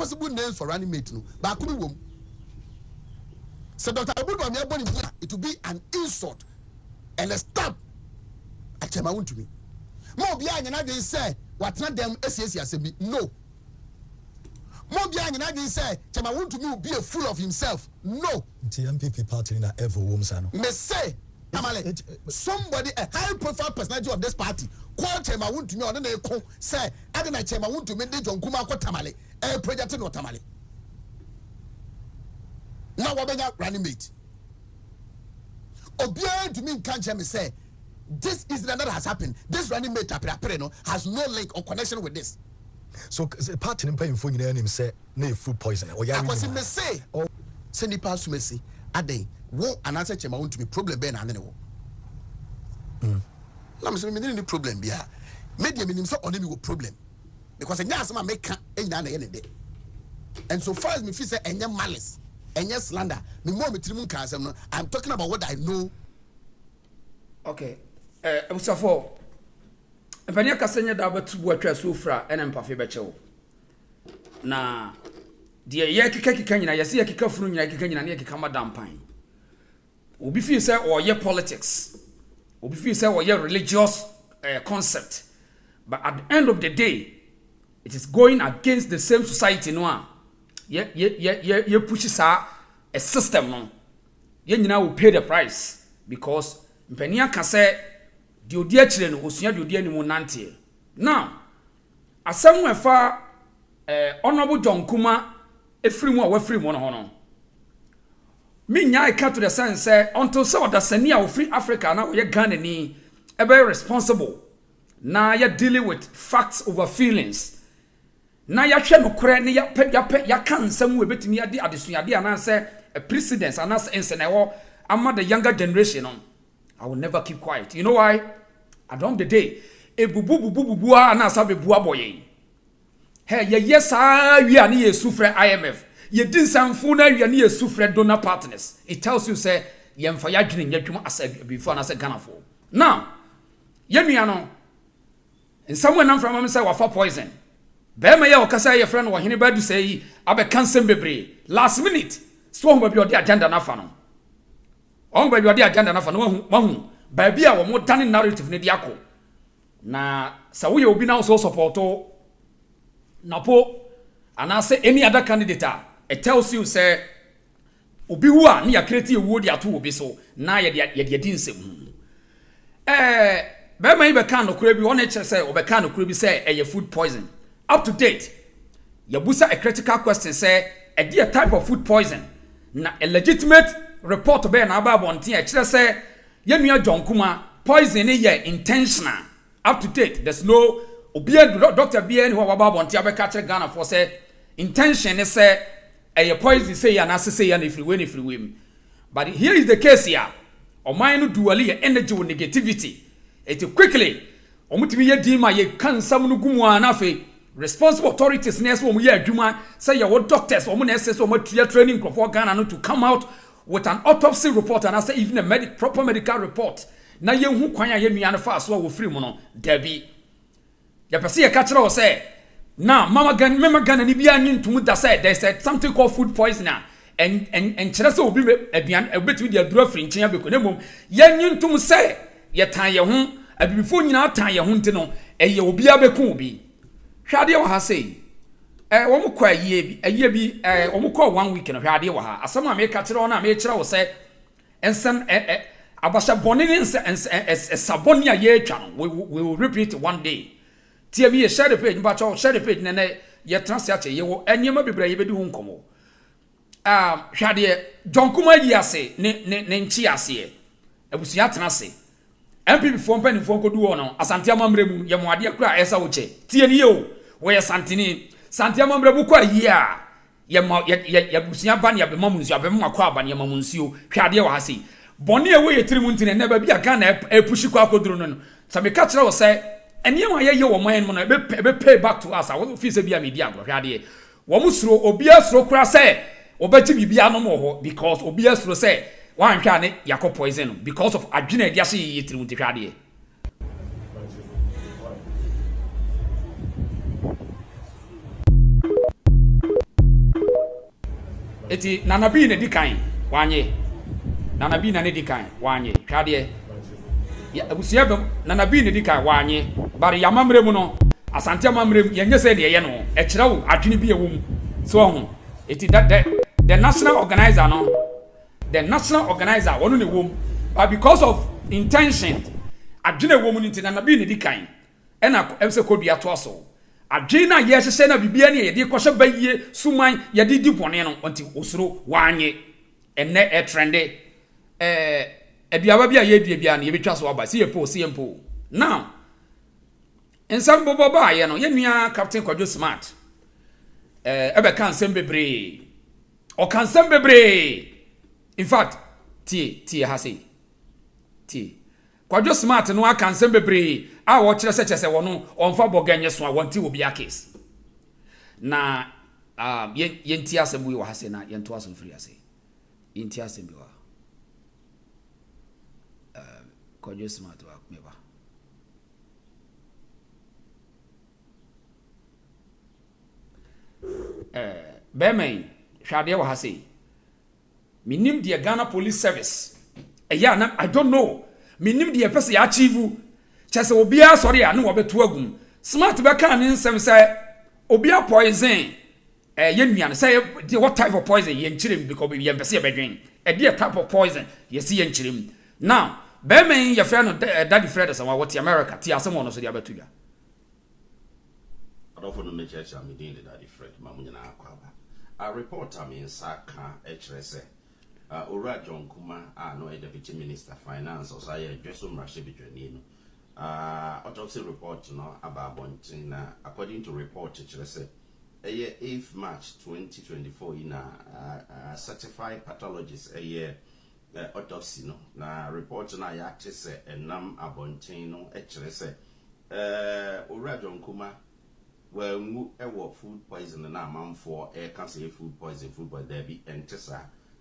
possible names for running mate no ba ko bi wom so Dr. Abudu Amiaboni it will be an insult and a stab at Chema Wuntumi mo bia nyana dey say watna dem asiasi asemi no mo bia nyana dey say Chema Wuntumi will be a fool of himself no the MPP party na ever woms ano me say Tamale, somebody, a high profile personality of this party, call Chema Wuntumi on the call, say, I don't know Chema Wuntumi, the John Kumako Tamale, a project no Tamale. Now, what about running mate? Obia to me, can't me say, this incident that has happened, this running mate has no link or connection with this. So, the party in paying for your name say, no food poisoning. Or I was in me say, oh, send the pass to me see, a day. Wo anasa Chema Wuntumi problem be na ane wo. Na me say me need problem bia. Media me nim say onemi wo problem. Because enya asema make enya na ye ne de. And so far as me feel say enya malice, enya slander, me more me trimu kan asem no, I'm talking about what I know. Okay. Musafo. Empania kasenya da batu bu atwa sofra ene mpafe be chewo. Na de ye kika nyina ye se ye kika funu nyina kika nyina ne ye kika madampan. Obi feel say or ye politics. Obi feel say or ye religious concept. But at the end of the day, it is going against the same society no. Ye push a system no. Ye nyina will pay the price because mpania ka say the odi akire no osua the odi animu nante. Now, asem we fa honorable John Kumah efiri mu a wafiri mu no ho no. Me nyai ka to the sense say until so that senia of free Africa now we Ghana ni e be responsible na ya dealing with facts over feelings na ya hwe no kore ne ya kan nsam we betimi ade adesuade ana say a precedence ana say ensenewo ama the younger generation on. I will never keep quiet. You know why? At the day e bubu ana sabe bu aboye hey yes we ani ye sufre IMF ye din sanfo na wi ani ye sufre donor partners. It tells you say ye mfa ya dwene nyadwuma asa before na say Ghana for now ye nua no in someone am from am say wafa poison be ma ye okasa ye friend wo hene ba du say abe cancel bebre last minute so ho ba bi odi agenda na fa no on ba bi odi agenda na fa no mahu ba bi a wo mo dane narrative ne diako na sa wo ye obi na so supporto napo and I say any other candidate it tells you say obi wu a ne ya create ewu di ato obi so na ye di nsem be ma ibe kan no kura bi won e chere say obeka no kura bi say e food poison up to date ya busa a critical question say a dear type of food poison na a legitimate report be na aba bonten e chere say ye nua John Kumah poison e ye intentional up to date there's no obi doctor bien who aba bonten abeka chere Ghana for say intention is say a poison say ya na say ya na free way but here is the case here o mind no dually energy with negativity it quickly omutimi ye din ma ye kan sam no gumu anafe responsible authorities na so ye adwuma say your doctors omo na say so matua training for Ghana no to come out with an autopsy report and say even a proper medical report na ye hu kwan ya ye nua no fa so wo free mu no dabi ya pese ye ka kire wo say now mama Ghana ni bia nyintum da say there said something called food poisoning and kire say obi aduan obetimi dia dura free nchen abeko na mom ye nyintum say ye tan ye ho abibifo nyina tan ye ho ntino eye obi abeku obi hwade wa ha sei wo mo kwa ayie bi wo mo kwa 1 week no hwade wa ha asama me ka kire ona me kire wo say ensem abasha boni saboni ya ye twa no we will repeat one day tie bi ye share the page ba cho share the page na ye transact ye wo anyema bibra ye bedi hu nkomo hwade John Kumah yi ase ne nchi ase abusia tena ase MPP for mpani for kodu ono asante amamremu ye moade akura esa wo che tie ni ye o wo ye santini sante amamremu kwa yi a ye busia ban ya be mamunsu abe makwa ban ya mamunsu hwade wa hase boni e wo ye tirimu ntine na ba bia Ghana e pushi kwa koduru no sabe ka kire wo say enie wa ye wo man mo no be pay back to us wo fi se bia media agro hwade wo musuro obi asuro kura say obeti bibia no mo ho because obi asuro say one hwane yakọ poison because of adwene dia se yetirimu tehwade eti nanabi ne dikan wanye nanabi na ne dikan wanye hwade ya abusia bem nanabi ne dikan wanye bare yamamre mu no asante amamre mu yenye se de ye no e kire wo adwene bi ewum so ho eti that the national organizer wonu ne wom but because of intention adwene wom ni nanabi ne dikan ena emse kodua to so adwene na ye hyehyɛ na bibia ne ye de kɔhye bayie suman ye de di bɔne no nti osuro wanye enne e trende aduaba bia ye dua bia ne ye betwa so aba si ye po now ensam bobo ba ye no ye nua Captain Kwadwo Smart ebe kan nsem bebre o kan nsem bebre in fact tie ha sei tie Kwadwo Smart no aka nsem bebre a wo kire se wono onfa boganye so a wonti obi a case na yenti asem wi wo ha sei na yento asem free ase yenti asem bi wa Kwadwo Smart wa meba Bemen hwade wo ha sei minim de Ghana Police Service na I don't know minim de pese ya achieve chese obia sori a na wo beto agum Smart be kan ne nsem say obia poison ye nuan say what type of poison ye nchirem because ye pese ye bedwen the type of poison ye see ye nchirem now Bemen ye friend Daddy Fred so what America ti asem no so de abeto dwa Adolfo no church am din de Daddy Fred mamunya na akwaba a reporter me nsaka echrese Ora John Kumah no deputy minister finance or say Jesu Mrashe Bidwani no autopsy report no about bontin na according to report echrese 8th March 2024 in a certified pathologist autopsy no na report na ya chese enam abontin no echrese Ora John Kumah well mu food poison na amamfo cancer food poison there be entesa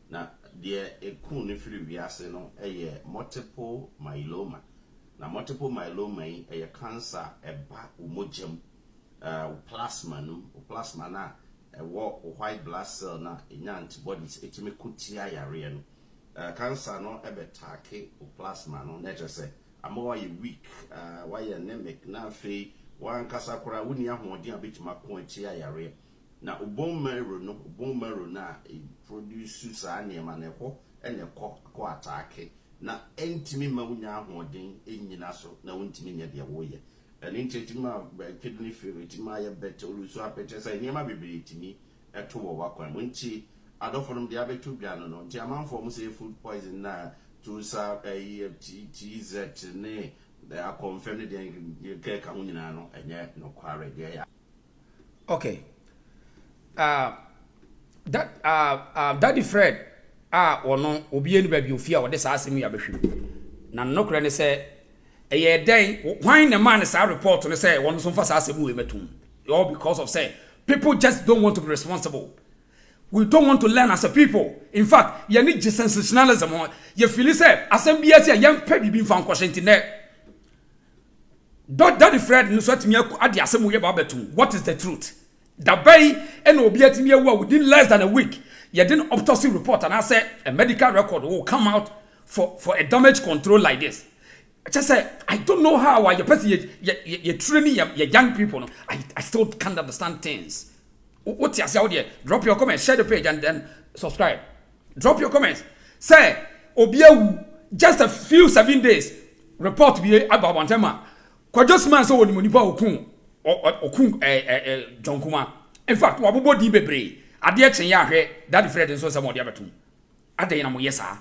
na de ekun ne firi wiase no multiple myeloma na multiple myeloma cancer eba umojam plasma na white blood cell na enya antibodies etime kutia yare no cancer no ebetake plasma no na just say amawa ye weak why anemic na fe wan kasakura wuni ahoɔden abetima kontia yare na bone marrow na produce saa nneɛma na ɛkɔ ɛna ɛkɔ attack na entimi ma wunya ahoɔden enyina so na wontimi nya de woyɛ ɛne ntetima kidney failure tima yɛ better oluso apete sɛ nneɛma bebree timi ɛto wɔ wakwan monti adɔfonom de abeto bia no nti amanfo mo sɛ food poison na to sa TZ ne a confirmed the cake no and no quarry there. Okay. Daddy Fred or no obi enu baby ofia or this asem ya behwem. Na no kra ne say eye den why the man say report no say one so fast asem we metum. All because of say people just don't want to be responsible. We don't want to learn as a people. In fact, you need sensationalism. You feel say asem bia say yam pa bibi fan kwashenti ne Daddy Fred no so atimi ade asem we ba betum. What is the truth? That bay and obi atimi awu within less than a week. You didn't autopsy report and I said a medical record will come out for a damage control like this. I just say I don't know how you person you training your young people. No? I still can't understand things. What you say out there? Drop your comments, share the page and then subscribe. Drop your comments. Say obi awu just a few 7 days report be about one time. Just man so woni monipa okun John Kumah. In fact, wabobo di bebre. Ade echen ya hwe Daddy Fred nso se mo de abetum. Ade na mo yesa.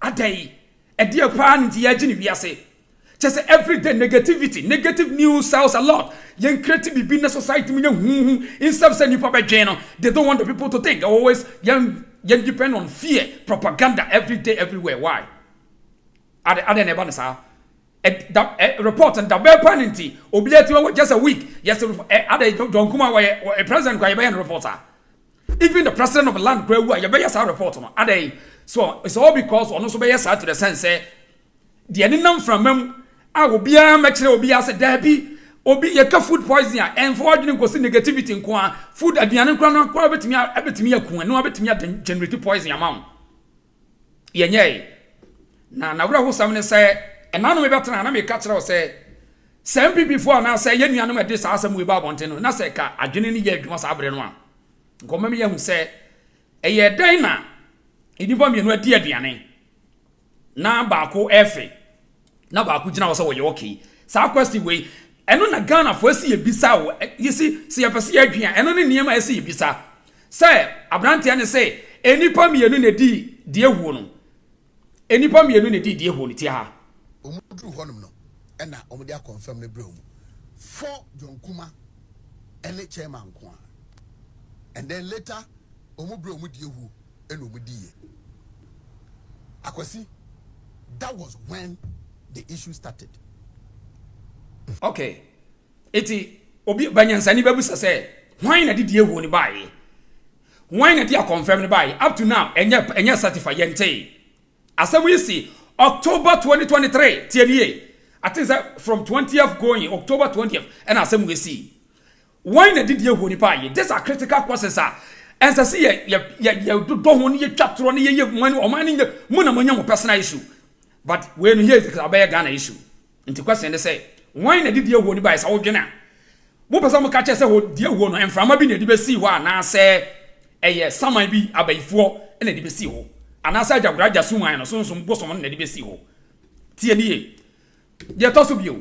Ade e de pa nti ya gini wiase. Just everyday negative news sells a lot. Yen create bibi na society mu nya instead of nipa bedwen no, they don't want the people to think. Always yen depend on fear, propaganda every day everywhere. Why? Ade never sa report and double penalty obiati just a week yes John Kumah a president kwa yebe reporter even the president of the land kwa wu yebe yes report no ade so it's all because ono so be yes to the sense say the eninam from mem a obia mekire obia say dabi obi yeka food poison and for adwene nkosi negativity nko a food aduane nkra no akwa betimi yakun no betimi generate poison amount yenye na wura ho sam ne say enano me betena na me ka kire o say some people before na say yenuano me de sa asam we ba bonte no na say ka adwene ni ye adwuma sa abre no a nkoma me yehu say eye dan na enipa mienu adi aduane na baako efe na baako gina wo say wo ye okay sa question we eno na Ghana for esi ebisa wo yesi se yapese adwan eno ne niam esi ebisa say abrante ne say enipa mienu na di de ehuo no enipa mienu na di de ehuo ni ti ha omudru honum no ena omudi a confirm ne brɛ mu for John Kuma ene chairman ko and then later omubru omudi ehuo ena omudi ye akwasi that was when the issue started. Okay. Eti obi banyansani babusa say why na didi ehuo ni bae? Why na dia confirm ni bae? Up to now enya certify yente. Asem we see October 2023 TNA. I think that from 20th going October 20th and asem we see. Why na didi ehuo ni bae? These are critical questions are. And say ya do ho ni ye twatro ni ye man o man ni mo na manya mo personal issue. But when here is about Ghana issue. Into question they say why na didi ehuo ni bae sa wo dwena. Mo pesa mo ka che say wo die ehuo no emframa bi na di be si ho na say eye saman bi abaifo na di be si ho. Ana say jagraja suman no sonsom bosom na di be si ho. Tie ni ye. Ye to so bio.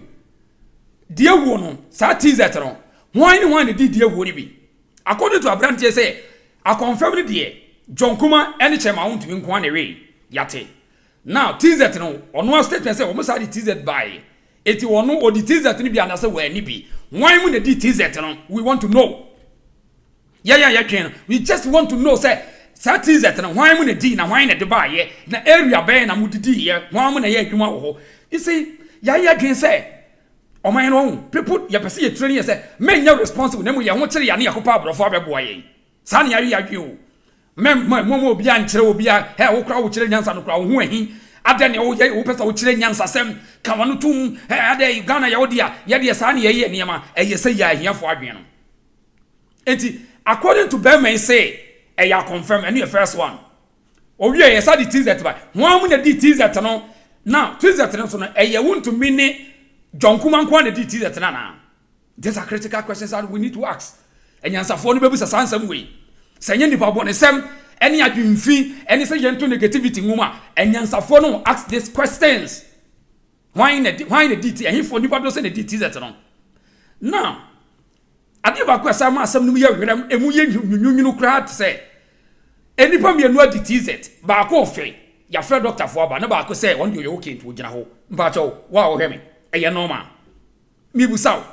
Die ehuo no sa tizet no. Why na didi ehuo ni bi. According to Abrante say I confirm the dear John Kuma any chairman want to be one away. Yate. Now, TZ no, or no statement say almost had the TZ by it will know or the TZ to be an answer where any be. Why when the TZ no, we want to know. Yeah, can. We just want to know, say, TZ no, why when the D na why the buy, yeah, the area ban and would D here, one when a year you You see, can say. O my own people, you perceive a training say, men you're responsible, then we are watching your Niacopa for a boy. Sani are you? Mem, Momo Bian Cherobia, Hell Crow Chillians and Crow Wing. Adani o ye o pesa o Chillians asem, Kamanutum, Ade Ghana Yodia, Yadia Sani a Niama, and you say ya here for Adrian. And according to Berman say, a ya confirm any first one. Oh, yeah, yes, I did tease that by 1 minute did tease that no. Now, tease that no, a ya want to mean John Kuman quantity that nana. These are critical questions that we need to ask. And answer for the baby sans some way. Saying the Pabon Sam, any admin fee, any say gentle negativity woman, and answer for no ask these questions. Why the DT and he for the Pablos and the DT that no. Now, I give a question some year with them, and we crowd say. Any time you know DT, Barco Fay, your friend Doctor Forba, no Barco say, on you okay to Janaho, but oh, wow, hemi. Eye normal mi busaw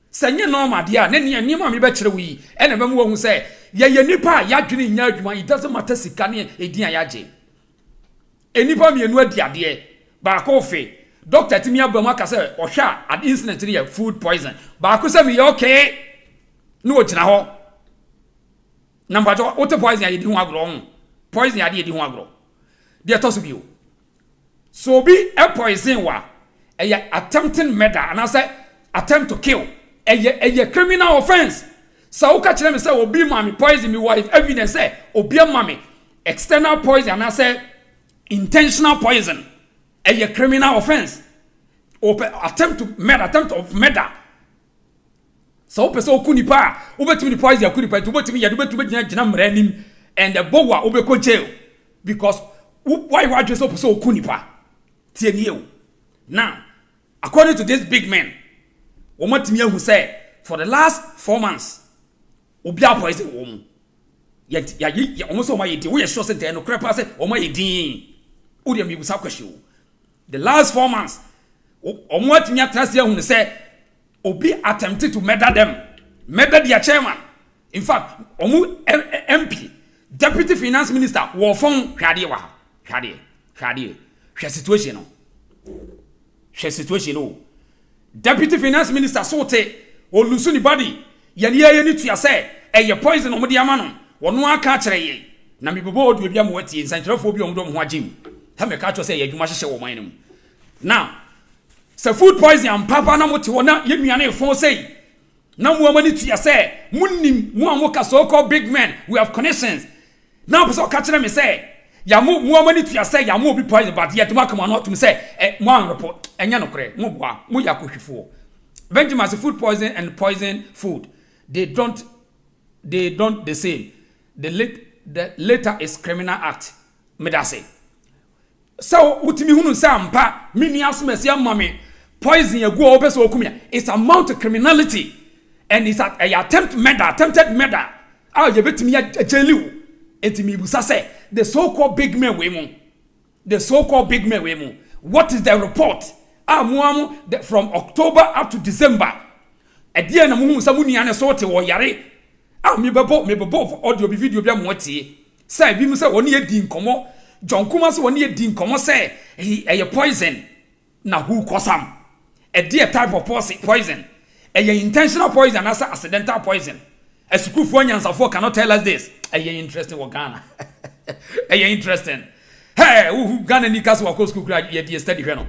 sanye normal dia na ne nima mi be kire wi ene be mo hu say ye nipa ya dwene nya adwuma it doesn't matter sika ne edin ayaje enipa mi enu adi ade ba ko fe doctor timi abam aka say o hwa ad incident ne food poison ba ko say mi okay no o gina ho number 2 o te poison ya di hu agro poison ya di hu agro dia to so bi o so bi e poison wa attempting murder and I say attempt to kill a criminal offense. So catch them say obi mommy poison me wife evidence say obi mommy external poison and I say intentional poison a criminal offense or attempt of murder. So person kunipa obetimi poison kunipa to obetimi ya obetimi gina mranim and the bowa obeko jail because why just so kunipa tie nie. Now, according to this big man, Omatimiya who said for the last 4 months, Obia poison woman. Yet, ya almost on my idea. We are sure that no crap say, oh my idea. Udia mi busa question. The last 4 months, Omatimiya Trasia who said, Obi attempted to murder them, murder their chairman. In fact, Omu MP, Deputy Finance Minister, were found Shadi, situation. She situation no Deputy Finance Minister sote o lusuni body ye ni to say e poison omde amano wono aka kire ye na me bobo odu bia mo watie nsankrefo bi omdo mo agim ha me ka cho say ye adwuma hyehye wo man no now Se food poison and papa na mote wona ye nuane fon sei na mo amani tuya say munnim mo amoka so called big men we have connections now person catch them say ya mo amani tuya say ya mo be poison but yet mo come on to me say mo an report enya no kre mo boa mo yakohwefo Benjamin say food poison and poison food they don't the same the later is criminal act me da say so utimi hunu say ampa mini asmesi amame poison you go obeso okumia it's amount of criminality and it's attempted murder ah you betimi ya jeliu etimi busa say the so called big men we mu what is the report muamu from October up to December edie na muhu sa munia ne so te wo yare me bebo audio bi video bia mo tie say bi mu say woni edi nkomo John Kuma say woni edi nkomo say e poison na who kosam edie type of poison intentional poison as accidental poison a school for nyansafo cannot tell us this interesting wo Ghana interesting hey who Ghana ni kaso wa school ye study hwe no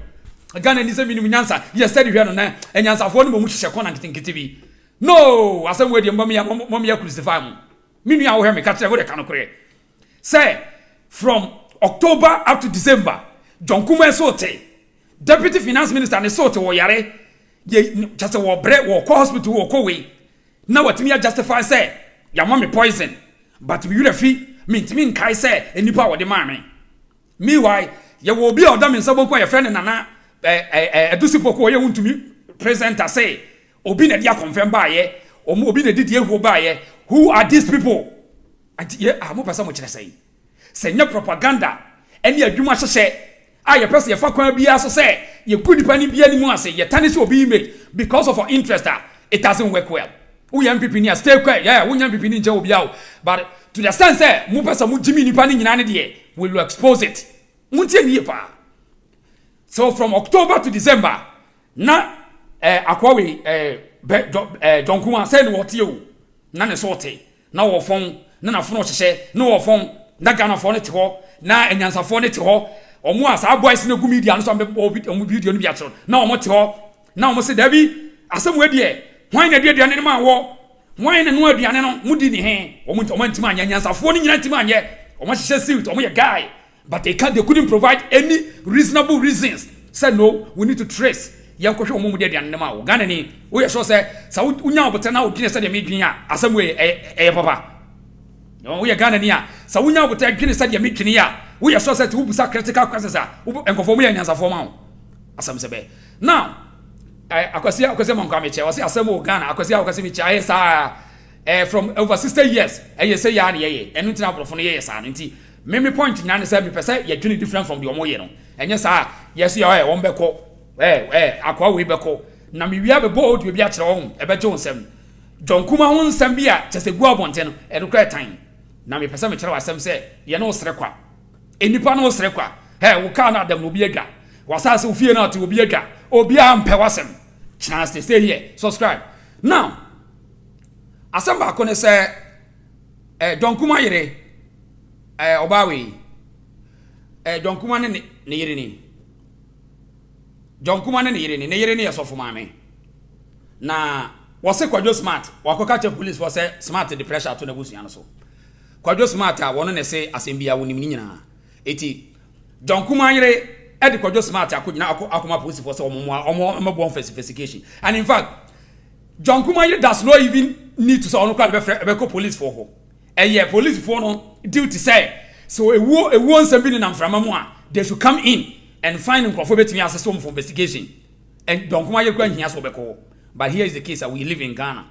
Ghana ni se minimum nyansa ye study hwe no na nyansafo no mu hye kona nkinkiti bi no asem we de mom ya crucify mu minu ya wo he me ka kire wo de kanokore say from October up to December John Kuma sote deputy finance minister ne sote wo yare ye just wo bre wo ko hospital wo ko we na watimi ya justify say ya mama poison but we refi mintimi nkai say enipa wo de maame meanwhile ye wo bi odam nsabo ko ye friend nana edusipoko ye wuntumi presenter say obi na dia confirm ba ye obi na didi ehu ba ye who are these people anti ye mo pesa mo kire say senya propaganda eni adwuma hyehye aye pesa ye fa kwan bia so say ye kudi pani bia ni mu ase ye tane se obi image because of our interest it doesn't work well we MPP ni stay quiet yeah we MPP ni nje obi awo but to the sense say mo pesa mo jimi ni pani nyina ne de we will expose it muntie ni pa so from October to December na akwawe John Kuma say no wote o na ne sorte na wo fon na fono hyehye na wo fon na Ghana fo ne te ho na enyansafo ne te ho omo asa boys na gu media no so omo video no bia chiro na omo te ho na omo se dabi asem we de hwan na aduane ne ma wo hwan na no aduane no mudi ni he omo ntima anya enyansafo ne nyina ntima anya omo hyehye suit omo ye guy but they couldn't provide any reasonable reasons said no we need to trace yankohwe omo mu de aduane ne ma wo Ghana ni wo ye so say sa unya obota na odwene say de medwin a asem we papa we are Ghana niya sa wunya buta dwene sa de metwene ya we are so set wo busa critical questions a enkofo mu ya nyansa fo ma asam sebe now akwasi man kwa meche wasi asem wo Ghana akwasi meche aye sa from over 60 years aye say ya na ye enu ntina brofo no ye sa no nti me point na ne say me pese ye dwene different from the omo ye no enye sa yes ya won beko akwa we beko na me wia be bold we bia kire won ebeje wonsem John Kuma won nsem bia chese gu abonte no edukra tan na me pesa me kire wasem say ye no sere kwa enipa no sere kwa wo ka na adam no bi adwa wasase ofie na to obi adwa obi ampe wasem chance to stay here subscribe now asamba ko ne say John Kuma yire obawe John Kuma ne yire ni John Kuma ne yire ni yesofo maame na wose Kwadwo smart wakoka che police for say smart the pressure to na busu yan so Kwadwo smart a wono ne say asembia wonim ni nyina eti John Kuma yire edi Kwadwo smart akogina akoma police for say omo investigation and in fact John Kuma yire does not even need to say ono kwa be call police for ho police for no duty say so ewo nsem bi ni na mframa mu a they should come in and find nkrofo betimi assess for investigation and John Kuma yire kwa hia so be call. But here is the case that we live in Ghana.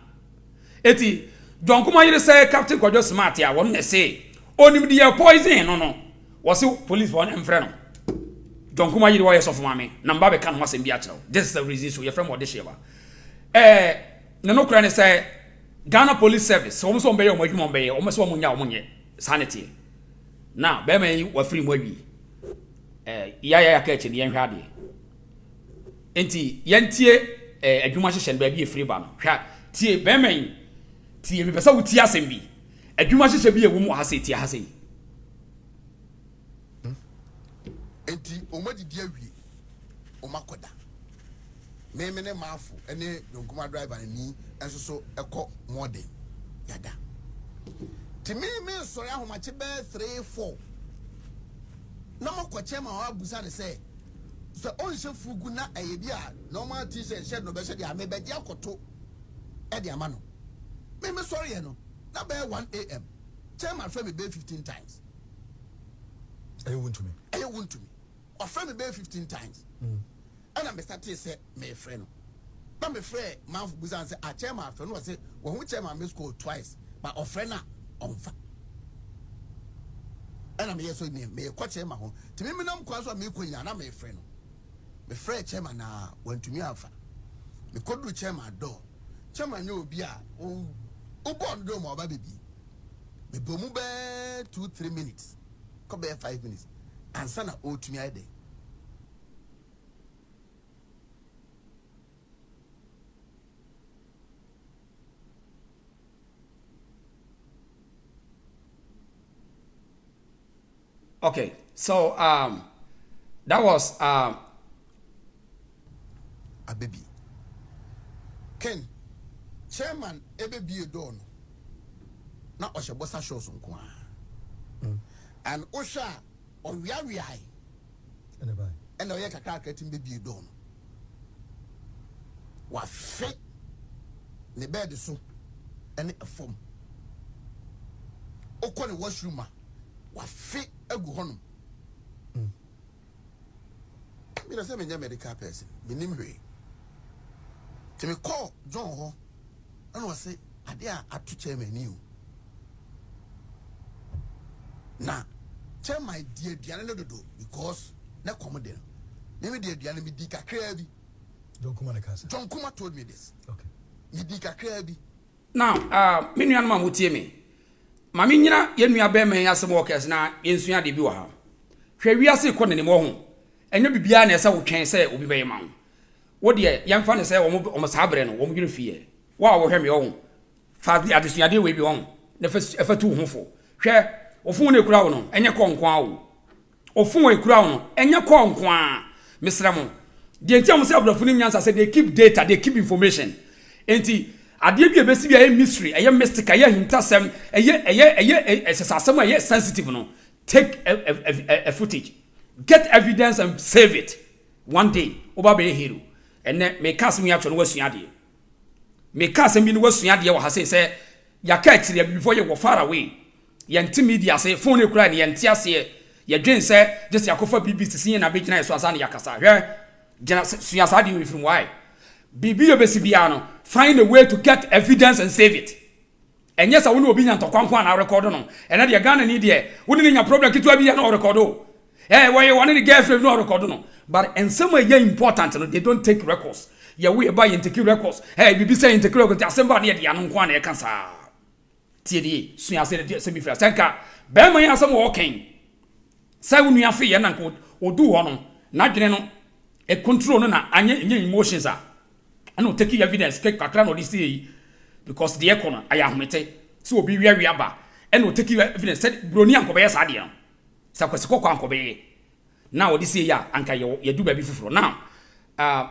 Eti John Kuma yire say Captain Kwadwo smart ya won say onim de poison no was police for an friend. John Kuma yire wa yeso for mame number be kan ho asem bia kire. This is the reason so your friend what this year. No kra ne say Ghana Police Service so so be your adwuma be o so munya o munye sanity. Now be man wa free mo wi. Ya ka eche ne yen hwa de. Enti yentie adwuma hyehye ba bi efiri ba no hwa tie bemen tie me pesa wo tie asem bi adwuma hyehye bi ewu mu ha se tie ha se enti omadi dia wi omakoda me mafu ene Jonkuma driver ni enso so ekọ modern yada ti me so ya homache be 3-4 na mako chema wa busa ne say so onhye fugu na ayebi a normal t-shirt shed no be shed ya me be dia akoto e dia ma no me sorry ye no na be 1 a.m. Chairman friend me be 15 times. You want to me? You want to me? Or friend me be 15 times. And I'm starting to say me friend. But me friend man for business say a chairman friend was say when we chairman me score twice, but a friend na on fa. And I'm here so me ko chairman ho. To me nam kwa so me ko nya na me friend. Me friend chairman na want to me afa. Me ko do chairman door. Chairman no obi a o born do mo ba baby. Me bomu be 2-3 minutes. Come be 5 minutes. And sana o to me ide. Okay, so that was a baby. Ken, chairman ebe be don. Na osha bossa shows nko and osha on wia and oye kakra ketin be be don. Wa fe ne bed so ene afom. Okọ ne washroom a wa fe agu honum. Me na say me medical person. Me nim hwe. Ti me call John ho. And was say ade a atu chairman ni o. Na chairman die aduane no dodo because na commodity. Me die aduane me di kakra bi. Jonkuma told me this. Okay. Me di kakra bi. Now, me nuan ma mutie me. Ma me nyina ye nua be me asem workers na yensua de bi wa ha. Hwe wiase ko ne mo ho. Enyo bibia na ese wo twen se obi be ma wo. Wo de yemfa ne se wo sabre no wo mdwene fie. Wa wo hwe me wo. Fa di adesua de we bi wo. Na fa tu ho fo. Hwe ofun ne kura wo no enye ko nko awo. Ofun we kura wo no enye ko nko a. Mesra mo. De ntia mo se abrafo ni nyansa se they keep data, they keep information. Enti ade bi ebesi bi mystery, mystic, hintasem, esasasem sensitive no. Take a footage. Get evidence and save it. One day, oba be hero. And me cast me actually was suade. Me cast me was suade wa say ya catch before you go far away. Yanti media say phone e kura ni yanti ase ya dwen say just yakofa BBC sin na be gina so asa na yakasa. Hwe gina suasa di from why? Bibi obesi bia no find a way to get evidence and save it. And yes, I won't obi nya ntokwankwa na record no. And na de Ghana ni de, wo ni nya problem kitwa bia na record o. Why you want to girlfriend no record no. But in some way important no, they don't take records. Yeah, we buy in take records. Bibi say in take records asemba na de anu kwa na e kan sa. Tie sua se de semi fra sanka. Be man asem wo ken. Say wo nua fe ye na nko odu ho no. Na dwene no e control no na anye emotions a. And take evidence kakra no this yi because the economy aya homete so obi wi aba and take evidence said broni anko be sa de no sa kwese kokko anko be na wo this yi ya anka ye du ba bi fufuro now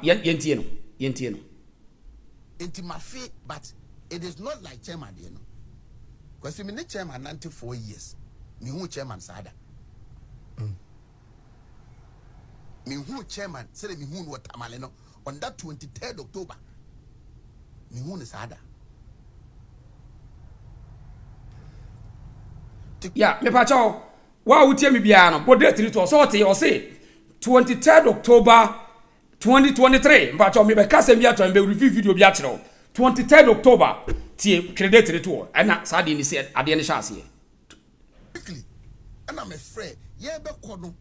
yentie no enti mafe but it is not like chairman there no because me ne chairman 94 years me hu chairman sada me hu chairman say me hu no tamale no on that 23rd October, me who is ada. Yeah, me pa chaw. Wa utie me bia no, bo date ni to so te o say 23rd October 2023. Me pa chaw me be kase bia to me review video bia kire 23rd October tie credit ni to. Na sa de ni say ade ni chance ye. Quickly. And I'm afraid ye be kono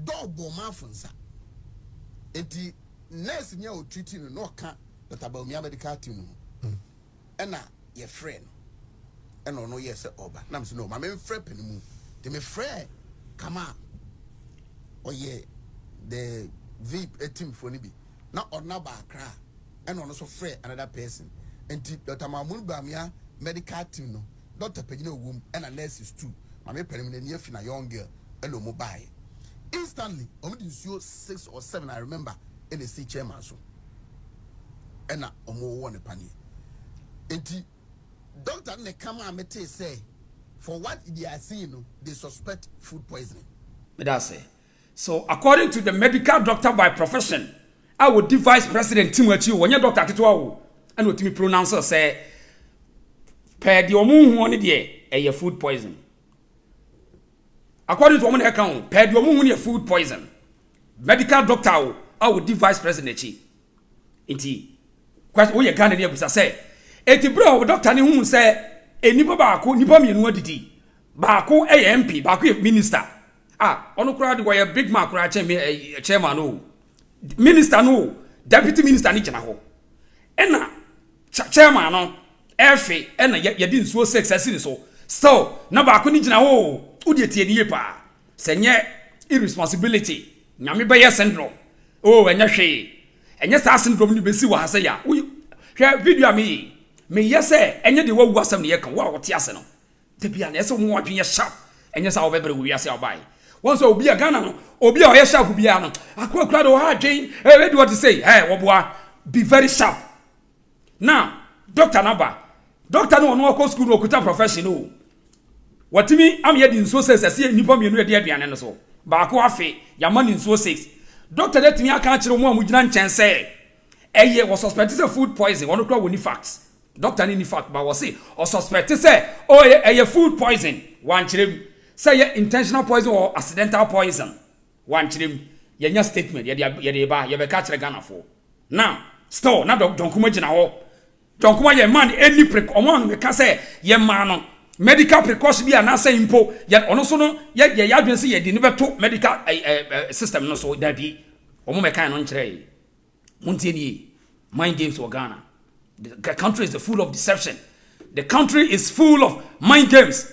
double mafunsa. Enti nurse nya o treating no ka that about me medical team and na your friend and no yes oba na me no ma me friend penimu te me friend come oh yeah the VIP team for ni bi na ona ba kra and ono so friend another person and Dr. Mamun Bamia medical team no Dr. Pejina womb and a nurses too ma me penimu na near fina young girl and no mobile instantly only 6 or 7 I remember in the C chairman so ena omo wo ne pani enti doctor ne come and mete say for what they are seeing they suspect food poisoning. That's it. So according to the medical doctor by profession, I would vice president Timothy when your doctor Kitwa and what me pronounce say per the omu one a food poison. According to woman account, per the omu food poison. Medical doctor I would vice president chi. Inti kwase wo ye Ghana ne abusa say eti bro doctor ne hu say enipa baako nipa mienu adidi baako MP baako minister ono kura de wo big man kura chairman no minister no deputy minister ni gina ho ena chairman no efe ena ye di nsuo success ni so na baako ni gina ho udi etie ni yepa senye irresponsibility nyame be ye syndrome enya hwe enya sa syndrome ni besi wa hase ya hwe video me yese enye de wawu asem ne ye kan wa wote ase no te bia na ese wo adwen sharp enye sa wo bebere wi ase obai won so obi a Ghana no obi a o ye sharp bia no akwa do ha adwen ready what to say wo boa be very sharp now doctor no ko school no kuta professional watimi am ye di nso sese nipa mienu de aduane no so ba ko afi ya mani nso 6 doctor let me aka kire mo amugina nchen say eye was suspected food poison one kura woni facts doctor ni fact but was say or suspect say eye food poison one kire say intentional poison or accidental poison one kire yenya statement ye ba ye be ka kire Ghana for now still na don kuma gina ho don kuma ye man any omo me ka say ye man no medical precaution bi na say impo ye ono so no ye adwen say ye di ne beto medical system no so that bi omo me kan no nkire muntie ni mind games for Ghana. The country is full of deception. The country is full of mind games.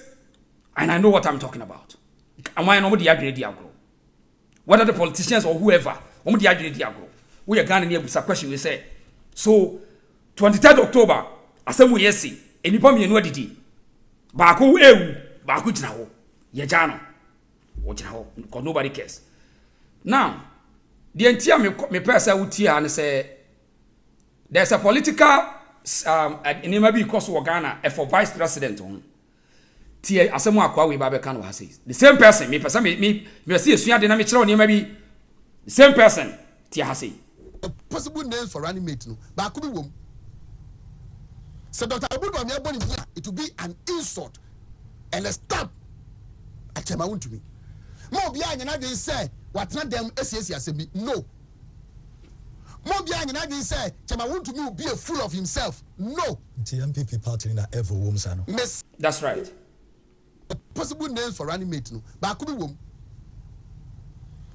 And I know what I'm talking about. And why nobody agree diagro? Whether the politicians or whoever, nobody agree diagro. We are Ghana near with a question we say. So 23rd October, asemu yesi, enipa mi enu adidi. Baako baako jina ho. Ye jano. O jina ho, because nobody cares. Now, the entire me person uti and say there's a political in maybe because of Ghana for vice president on tie asemu akwa we ba be kan wa say the same person me person me see esua de na me kire on maybe the same person tie ha say possible names for running mate no ba ko bi wom so Dr. Abudu me aboni it will be an insult and a stab at my own to me mo bia anyana dey say what na dem esiesi asemi no mo bia anyana dey say chama want to me will be a fool of himself no the MPP party na ever woms ano that's right possible names for running mate no ba ko bi wom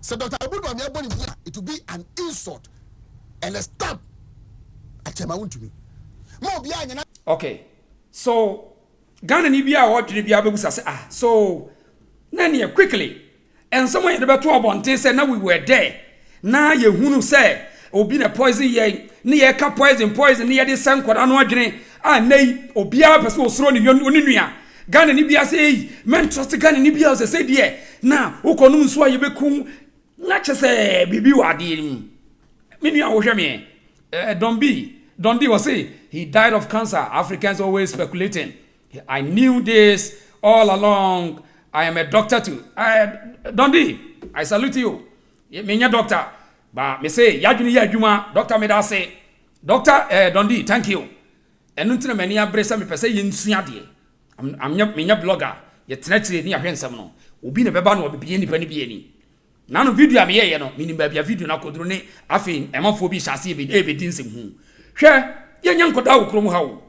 so Dr. Abudu me aboni it will be an insult and a stab at chama want to me mo bia anyana okay so Ghana ni bia what ni bia begusa say so nani quickly and someone the beto abonte say na we were there na ye hunu say obi na poison ye na ye ka poison na ye de sankoda no adwene nei obi a pese osoro ni onua Ghana ni bia say men trust Ghana ni bia say de na ukonum so aye bekum na chese bibi wade ni menua wo hwe me Dondi was say he died of cancer. Africans always speculating. I knew this all along. I am a doctor too. Dondi, I salute you. Me doctor. But me say yadwini yadwuma. Doctor me da say. Doctor Dondi, thank you. Enu ntina mani abresa me pese yensua de. I'm me blogger. Ye tenetire ni ahwensam no. Obi ne beba no obi ni pani bi ani. Na no video am ye no. Mini ba bia video na kodro ne afin emafo bi hyase be dinsem hu. Hwe yenya nkoda wokrom ha wo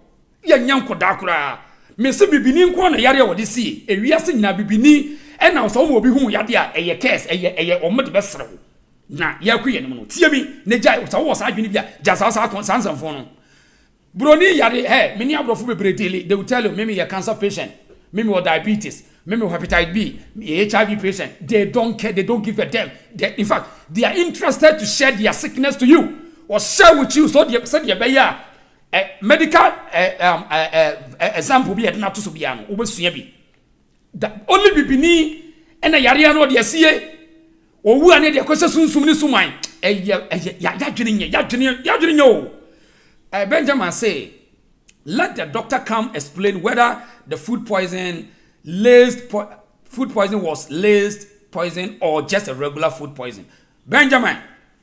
yenya nkoda kura me se bibini nko na yare wo de si ewiase nyina bibini e na so mo obi hu yade a eye case eye omode besere wo na yakuye ne no tie mi ne jai so wo sa adwini bia ja sa sansanfo no broni yare me ni abrofo bebredele they will tell you me cancer patient me with diabetes me with hepatitis B HIV patient they don't care, they don't give a damn in fact they are interested to share their sickness to you or share with you so they said ya medical example be na to so bia no obesua bi only bibini ena yare no de sie owu ane de kwese sunsum ni suman yadwene nye o Benjamin say, let the doctor come explain whether the food poison was laced poison or just a regular food poison. Benjamin,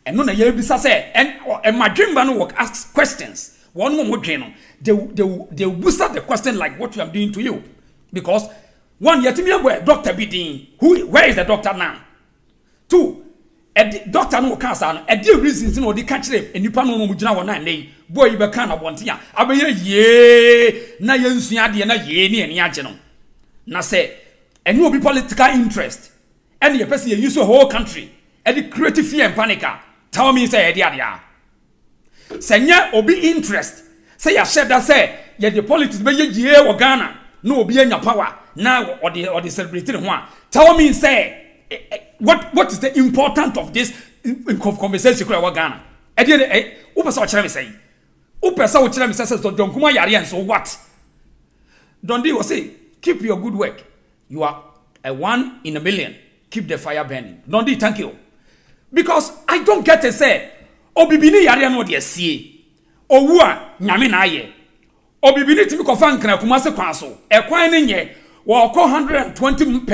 and no na yebisa say, and my dream man will ask questions. One more no, they boost the question like what I'm doing to you, because one yetimi where doctor be doing, where is the doctor now? Two, doctor no cancer, and the reasons you know the catch them and you pan on mujina one day, boy you be kind of want ya. Abe ye na yensuya de na ye ni ageno. Na say, and you be political interest, and the person you use the whole country, and the creative fear and panic. Tell me say dia. Senya obi interest. Say ya said that say ye the politics be ye o Ghana. No obi anya power. Now or the celebrating one. Tell me say what is the importance of this conversation with Ghana? E dey who person kire me say. Who person wo kire me say so John Kuma yare and so what? Dondi will say keep your good work. You are a 1 in a million. Keep the fire burning. Dondi, thank you. Because I don't get to say obibini yare no de sie owu a nyame na aye obibini timi ko fa nkran kuma se kwan so e kwan ne nye wo ko 120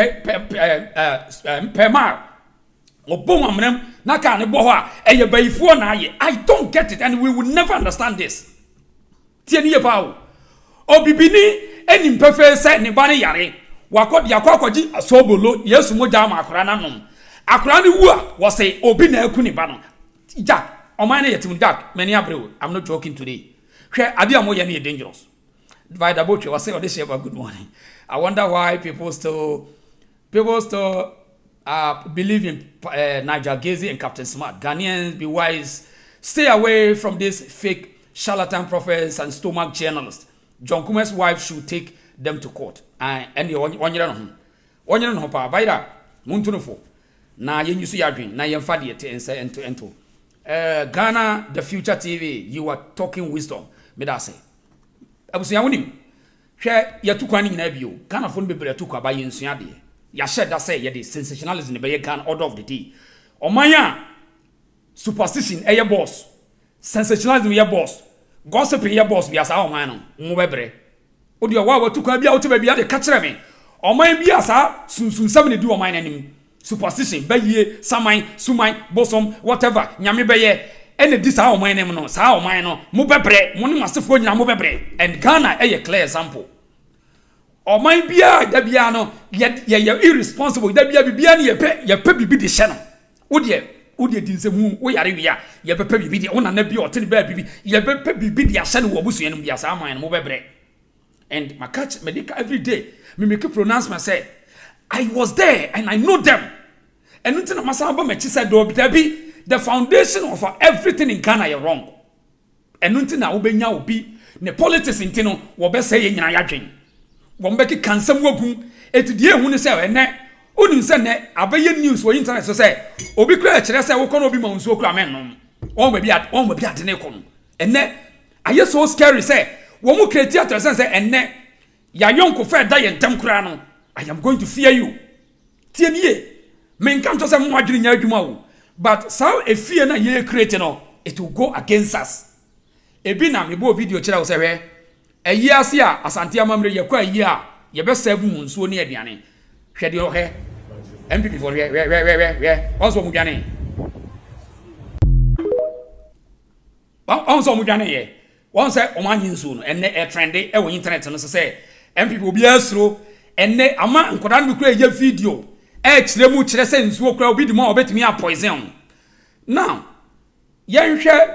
per mile obom amram na ka ne bo ho a eye bayifo na aye. I don't get it and we will never understand this. Tie ni ye pa obibini eni mpefe se ne ba ne yare wakọ yakọkọji asobolo yesu moja ma akora na nom akora ne wu a wo se obi na aku ni ba no Jack, on my name, Jack, many April. I'm not joking today. Idea more than dangerous. By the boat, was saying this about good morning. I wonder why people still believe in Nigel Gazy and Captain Smart. Ghanaians, be wise. Stay away from these fake charlatan prophets and stomach journalists. John Kuma's wife should take them to court. And the one year on pa by that, Muntunofo. Na yen you see your dream, na yen fadi and say ento. Ghana, the future TV, you are talking wisdom. Me da say. Abusia wonim. Hwe ye tukwan nyina bio. Ghana fo no bebre tukwa ba ye nsua de. Ya shed that say ye the sensationalism be ye Ghana order of the day. Omanya superstition ye boss. Sensationalism ye boss. Gossip ye boss bi asa oman no. Mo bebre. Odi wa tukwan bia wo te ba bia de ka kire me. Oman bia sa sunsun 7 di oman nanim. Superstition beye samai sumai bosom whatever nyame beye ene di sa oman nem no sa oman no mo bebre mo ne masefo nyina mo bebre. And Ghana a clear example. Oman bia da bia no ye irresponsible da bia bia ne ye pe bibi de hye no wo de dinse hu wo yare wia ye pe bibi de wona na bia o te ba bibi ye pe bibi de hye no wo busu enum bia sa oman no mo bebre. And my catch medical every day me make pronouncement say I was there and I know them. And until Masamba Mechi said, the foundation of everything in Ghana is wrong. And until now, Ubenya will be the politics in Tino, Wabe say in Yajin. Wombeki can some wogun, et dear who say, and net, Udin send Abayan news for internet to say, Obi Cratch, I say, Okon Obi Monso Clamen, or maybe at the Necon. And net, I just so scary say, Womu Creator say, and net, Yayonko Fair Die and Tamcrano. I am going to fear you. Tienye, men come to some margin in your but so a fear na ye create no, it will go against us. E bina me bo video chira say a year sia asante amamre ye kwa year ye be serve mu nsuo ne aduane. Hwede o he. MPP for we. Also mu duane. Also mu duane ye. Won say o man nsuo no enne e trendy e wo internet no say MPP obi asro enne ama nkoda no kura ye video e kire mu kire se nsuo kura obi di ma obetimi a poison. Now yenhwe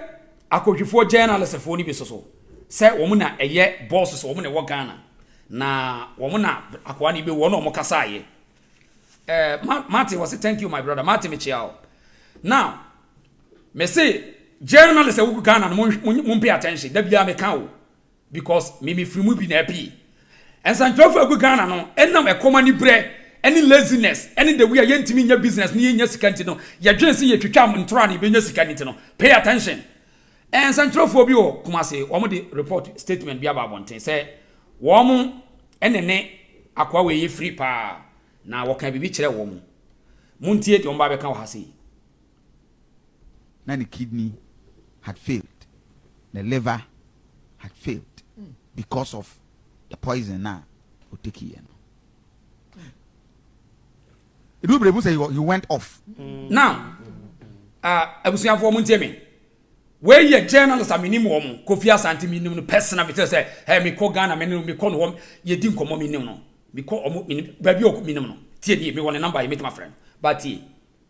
akodwifo journalist fo ni bi so se wo mu na eye boss so wo mu na wo Ghana na wo mu na akwa ni be wo no mo kasa ye. Martin was say thank you my brother Martin Michiao. Now me say journalist wo Ghana no mo pay attention da bia me kan o because me free mu bi na pi. And Santrofo go Ghana no enam e komani bre any laziness any the way yentimi nya business ni nya sikanti no ye dwen se ye twetwa ntro na be nya sikanti no pay attention. And Santrofo bi o kuma say wo de report statement bi ababonten say wo mo enene akwa we ye free pa na wo kan bibi kire wo mo muntie de wo ba be kan wo ha sei na the kidney had failed, the liver had failed because of the poison now. It will say he went off. Now, I was here for Muntemi. Where ye journalists are minimum, Kofi Asante minimum personal because hey me call Ghana minimum me call home ye didn't come minimum. Me call baby minimum. TD me one number you meet my friend. But he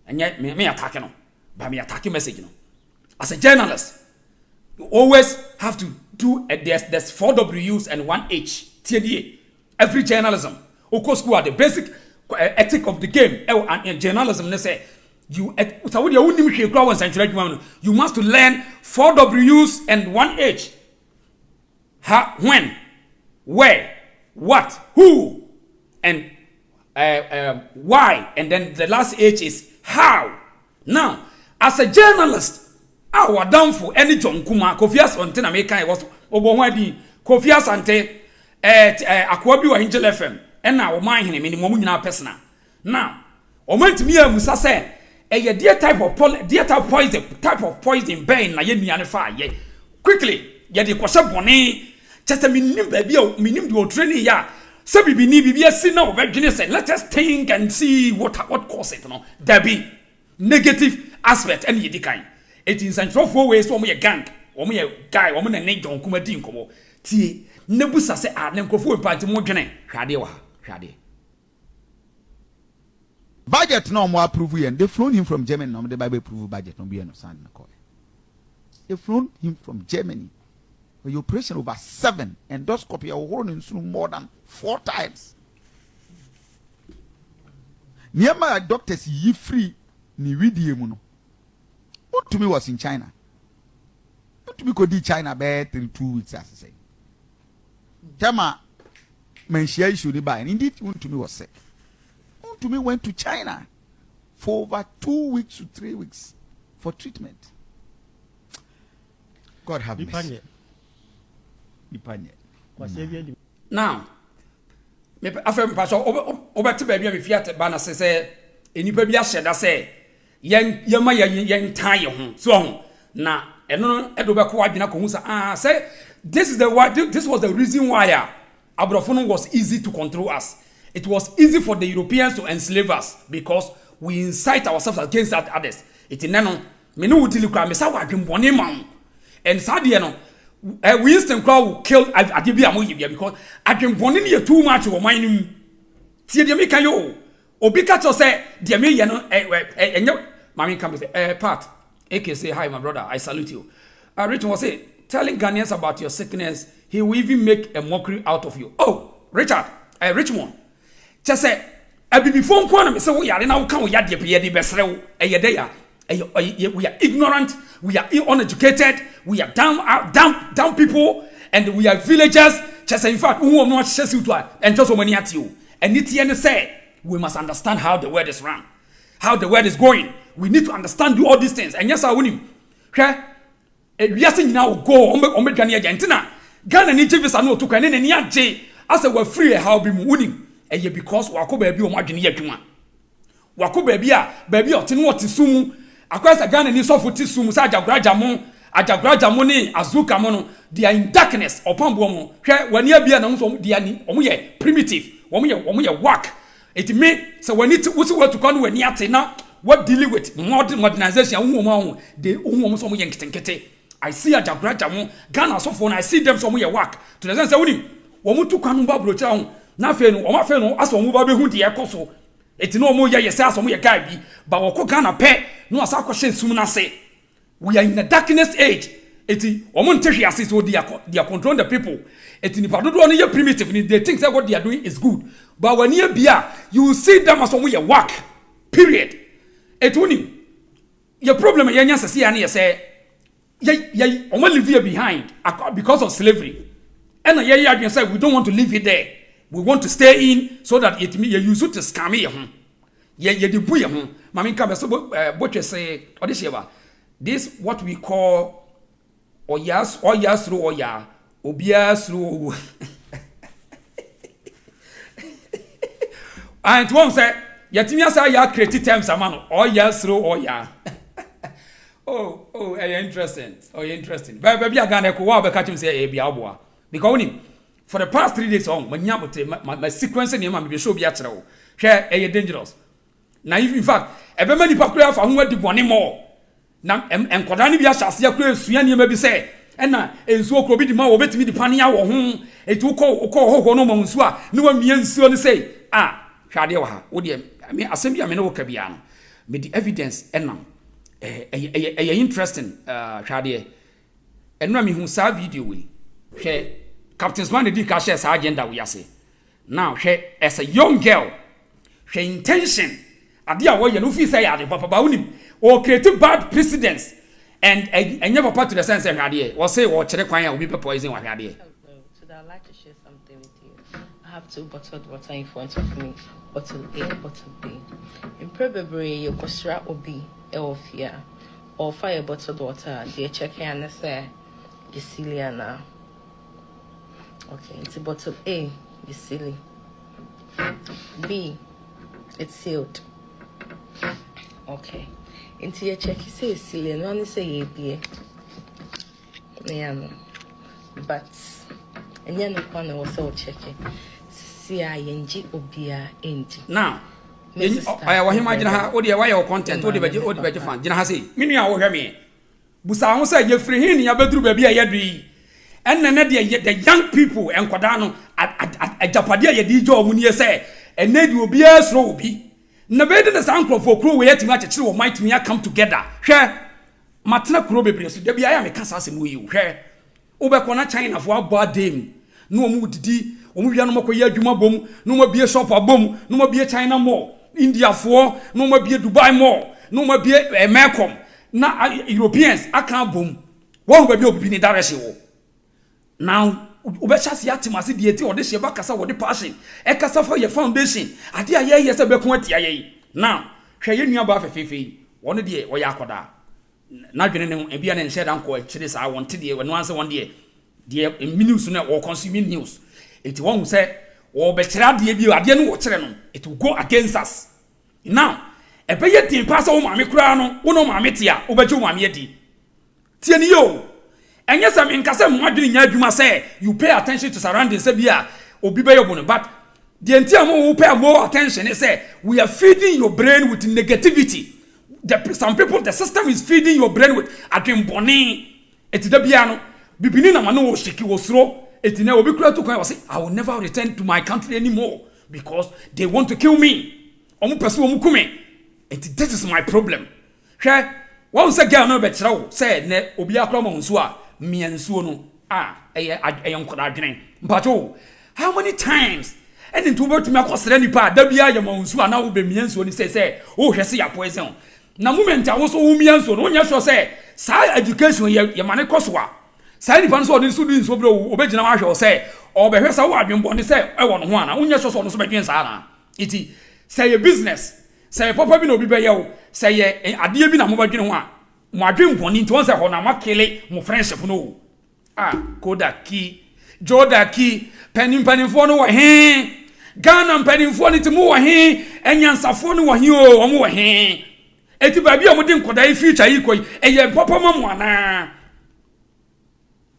and yet me attacking no. But me attacking message no. As a journalist, you always have to do there's 4 W's and 1 H. TD. Every journalism. Oko school the basic ethic of the game. And journalism they say you must learn 4 W's and 1 H. How, when, where, what, who, and why, and then the last H is how. Now, as a journalist, our downfall any John Kuma, Kofi Asante na meka was Obonwadi, Kofi Asante, Akwabi wa Angel FM, and now o man him minimum nyina personal. Now, o man to me musa say a dear type of poison burn na ye nuane fa ye quickly ye de kwose bone just a minim baby o minim de o training ya say bibi si na obedwene say let us think and see what cause it no there be negative aspect and ye dikan it in central four ways so ye gang o me ye guy o me na ne John Kuma din komo tie nebusa say ne nkofo party mo dwene hwade wa hwade. Budget no more approve and they flown him from Germany. No, the Bible approve budget no be no sound na call. They flown him from Germany. For your operation over 7 endoscopy or holding through more than 4 times. Nearby doctors ye free ni video muno. What to me was in China. What to me could China bed in 2 weeks as I say. Chama men share should buy and indeed what to me was sick. To me went to China for over 2 weeks to 3 weeks for treatment. God have mercy. Now, me afem pa so obeti ba bia me fiat ba na se enipa bia hyeda se yema yen tan ye ho so ho na eno edo be ko adwena ko hu sa say this was the reason why Abrofo was easy to control us. It was easy for the Europeans to enslave us because we incite ourselves against others. It is no me no would look at me say wadwembone man. And sadie no Winston Crow killed Adibia Moyibia because adwembone ne too much o man nim. Tie de me kan yo. Obi ka to say de me ye no enyo mami come say Pat AK say hi my brother I salute you. Richard was say telling Ghanaians about your sickness he will even make a mockery out of you. Oh Richard Richmond just say before nkwana me say we yare na wo kan wo yade be de besrew we are ignorant, we are uneducated, we are down people, and we are villagers. Just in fact, who not chase you to and just so many at you. And it say we must understand how the world is run, how the world is going. We need to understand do all these things. And yes, I win him. Okay, we are saying now go on Ghana Argentina. Ghana need to visa no to can any j as we free how be winning. And ye because wako baby o madwene adwuma. Wako baby otene what sumu. Akwasa Ghana ni so futi sumu sa ajagraja mo ne azuka mo no they are in darkness upon bomo. Hwe wani abia na so they are ni omo ye primitive. Omo ye work. It mean so when it what to come when ate na what dealing with modernization they so ye nketenkete. I see ajagraja mo Ghana so for I see them so mo ye work. To the sense say woni omo to kwanu ba brocha ho na fe no omo fe no aso omo ba be hu de ekoso. It no more yes, as we are guy, but we Ghana pay no as question soon as say we are in the darkness age. It is Omonteshi assist what they are controlling the people. It in the primitive, they think that what they are doing is good. But when you be you will see them as we work. Period. It only your problem is say leave here behind because of slavery. And I say we don't want to leave it there. We want to stay in so that it you use it to scam ye ho. Ye de bu ye ho. Mami ka be so botwe say odisheba. This what we call oyas through oya. Obias through. And one say yetimi asa ya create terms amano oyas through oya. Oh Oh, interesting. Oh, interesting. But baby, I can't go out because you say a biaboa. Because for the past 3 days on, my sequence and my show be at all. Share a dangerous. Now, in fact, every many popular for whom the one more. Now, and Kodani be a chassis, Suyan, maybe say, and now, and so could be the more bet me the pania or whom it took call no monsua, no one means to say, Shadia, would you? I mean, assembly, I mean, no cabiano. With the evidence, and now. Interesting, Shadia. And Rami who saw video we. She Captain's man did cash as agenda we say. Now she as a young girl, she intention. Adia what you know say at the papa baunim or create bad precedents and never part to the sense of Shadia. Or say or Cherequia will be poison or Shadia. So I'd like to share something with you. I have 2 bottled water in front of me. Bottle A, bottle B. In probably your costra will be Elfia or fire bottled water. Dear check and say, you silly now. Okay, it's a bottle A, you silly. B, it's sealed. Okay, into your check, you say silly, and one say B. Yeah, no. But, and you're not one was so checking. Now, I was imagine how old your content, what the fan. Did I say, Mini, I will hear me. Busa say, you're free in your bedroom, baby, I agree. And then the young people and Quadano at Japadia, you did when you say, and then you will be a slow be. Never did the uncle for crew where to match a true might me come together. Share Matna Krobe, there be I am a Kansas in you. Share Obakona China for our bad dame. No mood D. Omuya no makoye adwuma bom no ma bie shop abom no ma bie China mall India for no ma bie Dubai mall no ma bie Americom na Europeans aka bom wo ba bie obi ni direction wo now obecha se atimase die ti ode sheba kasa wo de passion e kasa for your foundation ade aye ye se be ko atia ye now hwe ye nua ba fefefe wono de wo ya akoda na dwene ne ebia ne nhye dan ko akire sa wonte de wo no anse won de news na wo consuming news. It won't say, or better the no, it will go against us. Now, a pay team pass over my crano, uno mamitia, obejo mamieti. Tienio. And yes, I'm in Casam, you must say, you pay attention to surroundings, Sabia, or be bayabon, but the entire will pay more attention. They say, we are feeding your brain with negativity. Some people, the system is feeding your brain with a dream bonnie. It's the piano. Bibinina mano shiki was slow. I will never return to my country anymore because they want to kill me. This is my problem. Once a girl no better said ne obia kroma nsuo me nsuo no but how many times and into work to me akosere nipa da bia ya nsuo na wo be me nsuo ni say oh hwese ya poison na moment a wo so wo me nsuo no nya so say sa education ye mane kosoa. Say the so the students so bro obegina wa hwe say obehwesa wo adwembo ne say e won ho ana unya so no so bedwen sa na iti say a business say papa bi na obi be ye wo say ye ade bi na mo bedwen ho a mo adwembo ni nti won say ho na makele mo friendship no kodaki jodaki penimpanimfo no wo he Ghana penimfo ni ti mo wo he enyansafo no wo he o mo wo he eti ba bi o mo de nkoda future yi koi eye papa mamu ana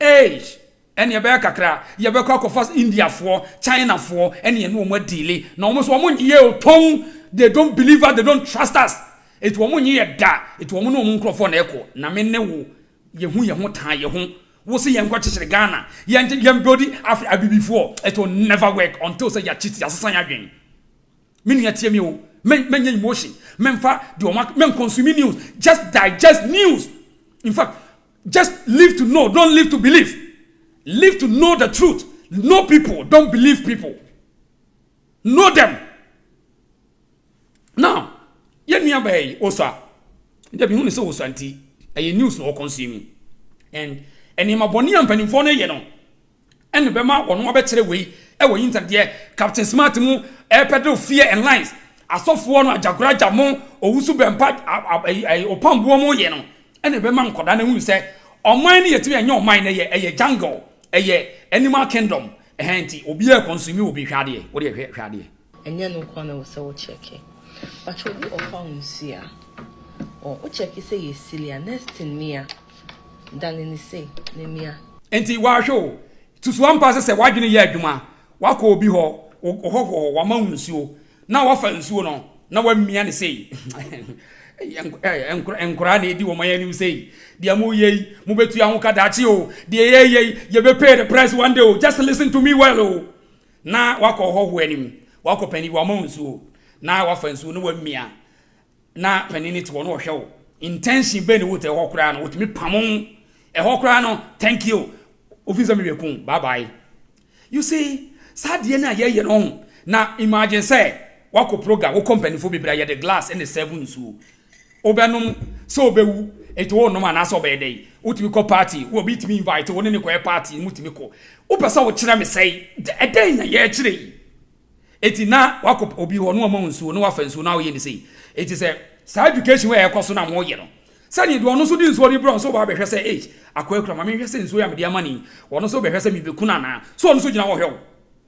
age and ye be kakra ye be kwa first India for China for any no more delay na almost one ye ton they don't believe us, they don't trust us it woman ye da it woman no microphone echo na me ne wo ye ho tan ye ho wo se ye nkwa chichere Ghana ye body after before it will never work until say ya cheat asesan ya dwen me ne tie me o men emotion men fa do men consume news just digest news in fact just live to know, don't live to believe. Live to know the truth. Know people, don't believe people. Know them. Now, yen me abay osa. There be who so osanti. A news no consuming. And him aboni ampanim for no ye no. And be ma ono abekyere we e wo internet Captain Smart mu e pedal fear and lies. Asofo no ajagoraja mo owusu bempa opambo mo ye no. And the man could not say, or mine yet to your mind a jungle, a animal kingdom, a handy, or be a consumer will be shady. What do you hear, shady? And you no corner was so checky. But you be found here. or check you say you silly and next in me than in the say nemia enti wa hwe to so ampa se wadwene ye adwuma waka obi ho wa ma nsuo na wa fa nsuo no na wa mia ne sei enkura na edi wo ma yanim sei dia mu yei mu betu ya ho kadachi o dia ye be pay the price one day o just listen to me well o na waka ho anim waka pani wa ma nsuo na wa fa nsuo no wa mia na pani ni to no hwe o intention be ni wo te ho kura no wotimi pamon ho kura no thank you officer me bekun bye bye you see sadie na ye no na imagine say wako program wo company fo bibra ye the glass and the seven so obenum so obewu eto wo no na so obedey utimi ko party wo bi timi invite wo ne ko party mutimi ko wo pesa wo kira me say edey na ye kire eti na wako obi ho no ma nsuo no wafa nsuo na wo ye ni say eti say sa education we e koso na mo ye no sani do no so di nsuo di bro so ba be hwe say age akwakura ma me hwe say nsuo ya me dia mani wo no so be hwe say me bekuna na so no so gina wo hwe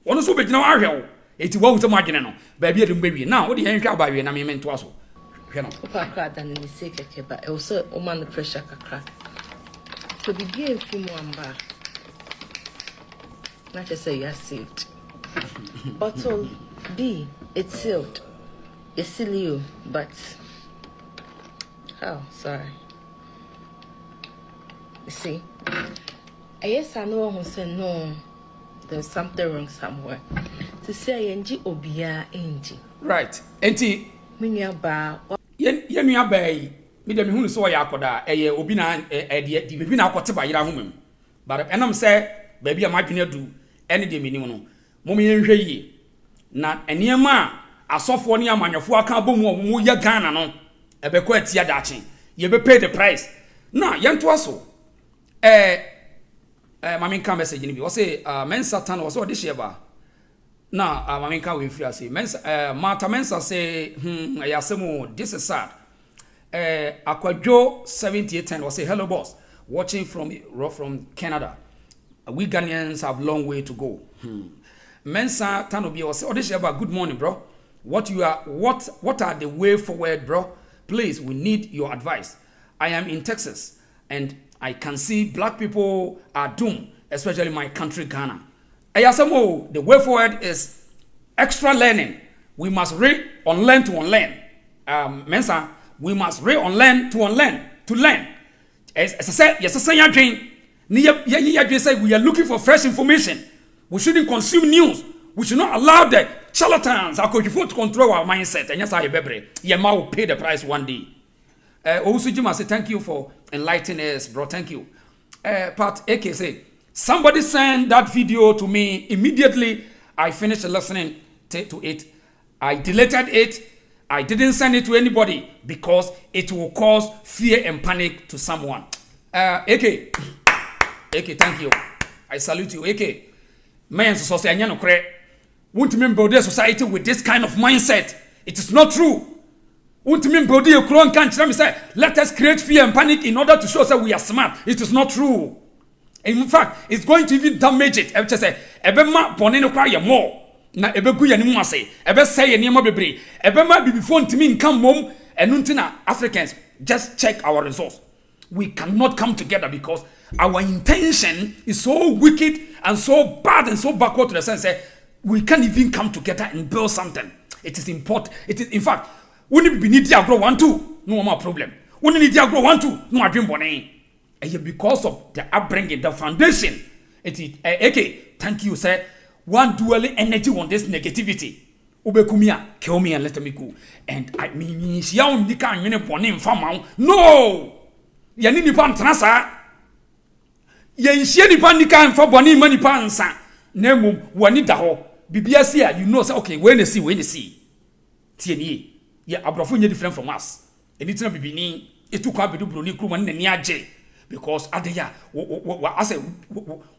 wo no so be gina wo ahwe wo eti wo wuta magene no ba bia de mbawie na wo de hen hwe abawe na me mento aso hwe no opa kra dan ni se keke ba e wo so o man the pressure kakra so be bien fimu amba not just say you are saved bottle B it's sealed it's sealed but oh sorry you see yes I know who say no there's something wrong somewhere to say enji obia enji right enti minya ba ye nua ba yi me de me hunu so ya akoda eye obi na di bebi na akote ba yira homam but enam say ba bia madwene du ene de menim no mo me nhwe yi na eniema asofo ne amanyofo aka bomu mo ye Ghana no ebekọ atia dachi ye be pay the price na yento aso mami kan message ni bi wo say men satan wo so de sheba na mami kan we free say men mata mensa say ayasemu this is sad akwadwo 7810 wo say hello boss watching from Canada we Ghanaians have long way to go mensa tanobi wo say o de sheba good morning bro what are the way forward bro please we need your advice I am in Texas and I can see black people are doomed, especially my country, Ghana. Ayasamo, the way forward is extra learning. We must unlearn to unlearn. Mensa, we must unlearn to unlearn to learn. As I said, yes, I say we are looking for fresh information. We shouldn't consume news. We should not allow the charlatans to control our mindset. And yes, I will pay the price one day. Owusujima say thank you for enlightening us, bro. Thank you. Part AK say somebody sent that video to me immediately. I finished listening to it. I deleted it. I didn't send it to anybody because it will cause fear and panic to someone. AK, thank you. I salute you. AK, man, so say anyano kre. Won't remember the society with this kind of mindset. It is not true. Let us create fear and panic in order to show that we are smart. It is not true. In fact, it's going to even damage it. I say, Ebema boneno cry more. Na ebegu ya nimu ase. Ebe say ye niema bebre. Ebema be before ntimi nkam mom enuntina Africans just check our resource. We cannot come together because our intention is so wicked and so bad and so backward to the sense that we can't even come together and build something. It is important. It is in fact when you need to grow 1-2, no more problem. When you need to grow 1-2, no dream bonnet. And because of the upbringing, the foundation, it is okay. Thank you, sir. One dual energy on this negativity. Ubekumia, kill me and let me go. And I mean, she only can't mean bonnet from no. Yanini pan transa. Yen shady panica for bonnet money pansa. Nemo, Wanitaho. BBS, you know, okay, when you see. TNE. Yeah, abrafo nye different from us. Anything be ni etu kwa bedu broni kru man nani age because adeya I say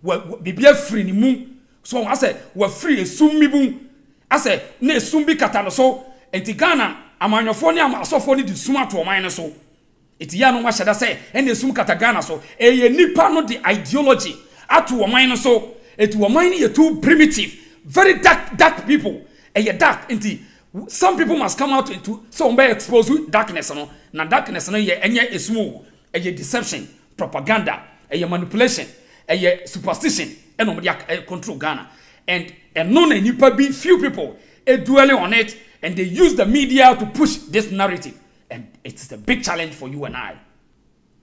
bibia free ni mu so I say we free esum mi bu I say na esum bi kata no so enti Ghana amanyofo ni amasofo ni di sum ato oman ne so enti ya no wa hyeda say ene esum kata Ghana so eye nipa no the ideology ato oman ne so eti oman ni too primitive very dark people eye dark enti some people must come out into some be exposed darkness no na darkness no ye enye esmo eye deception propaganda eye manipulation eye superstition eno mo control Ghana and no na nipa be few people dwelling on it and they use the media to push this narrative and it's a big challenge for you and I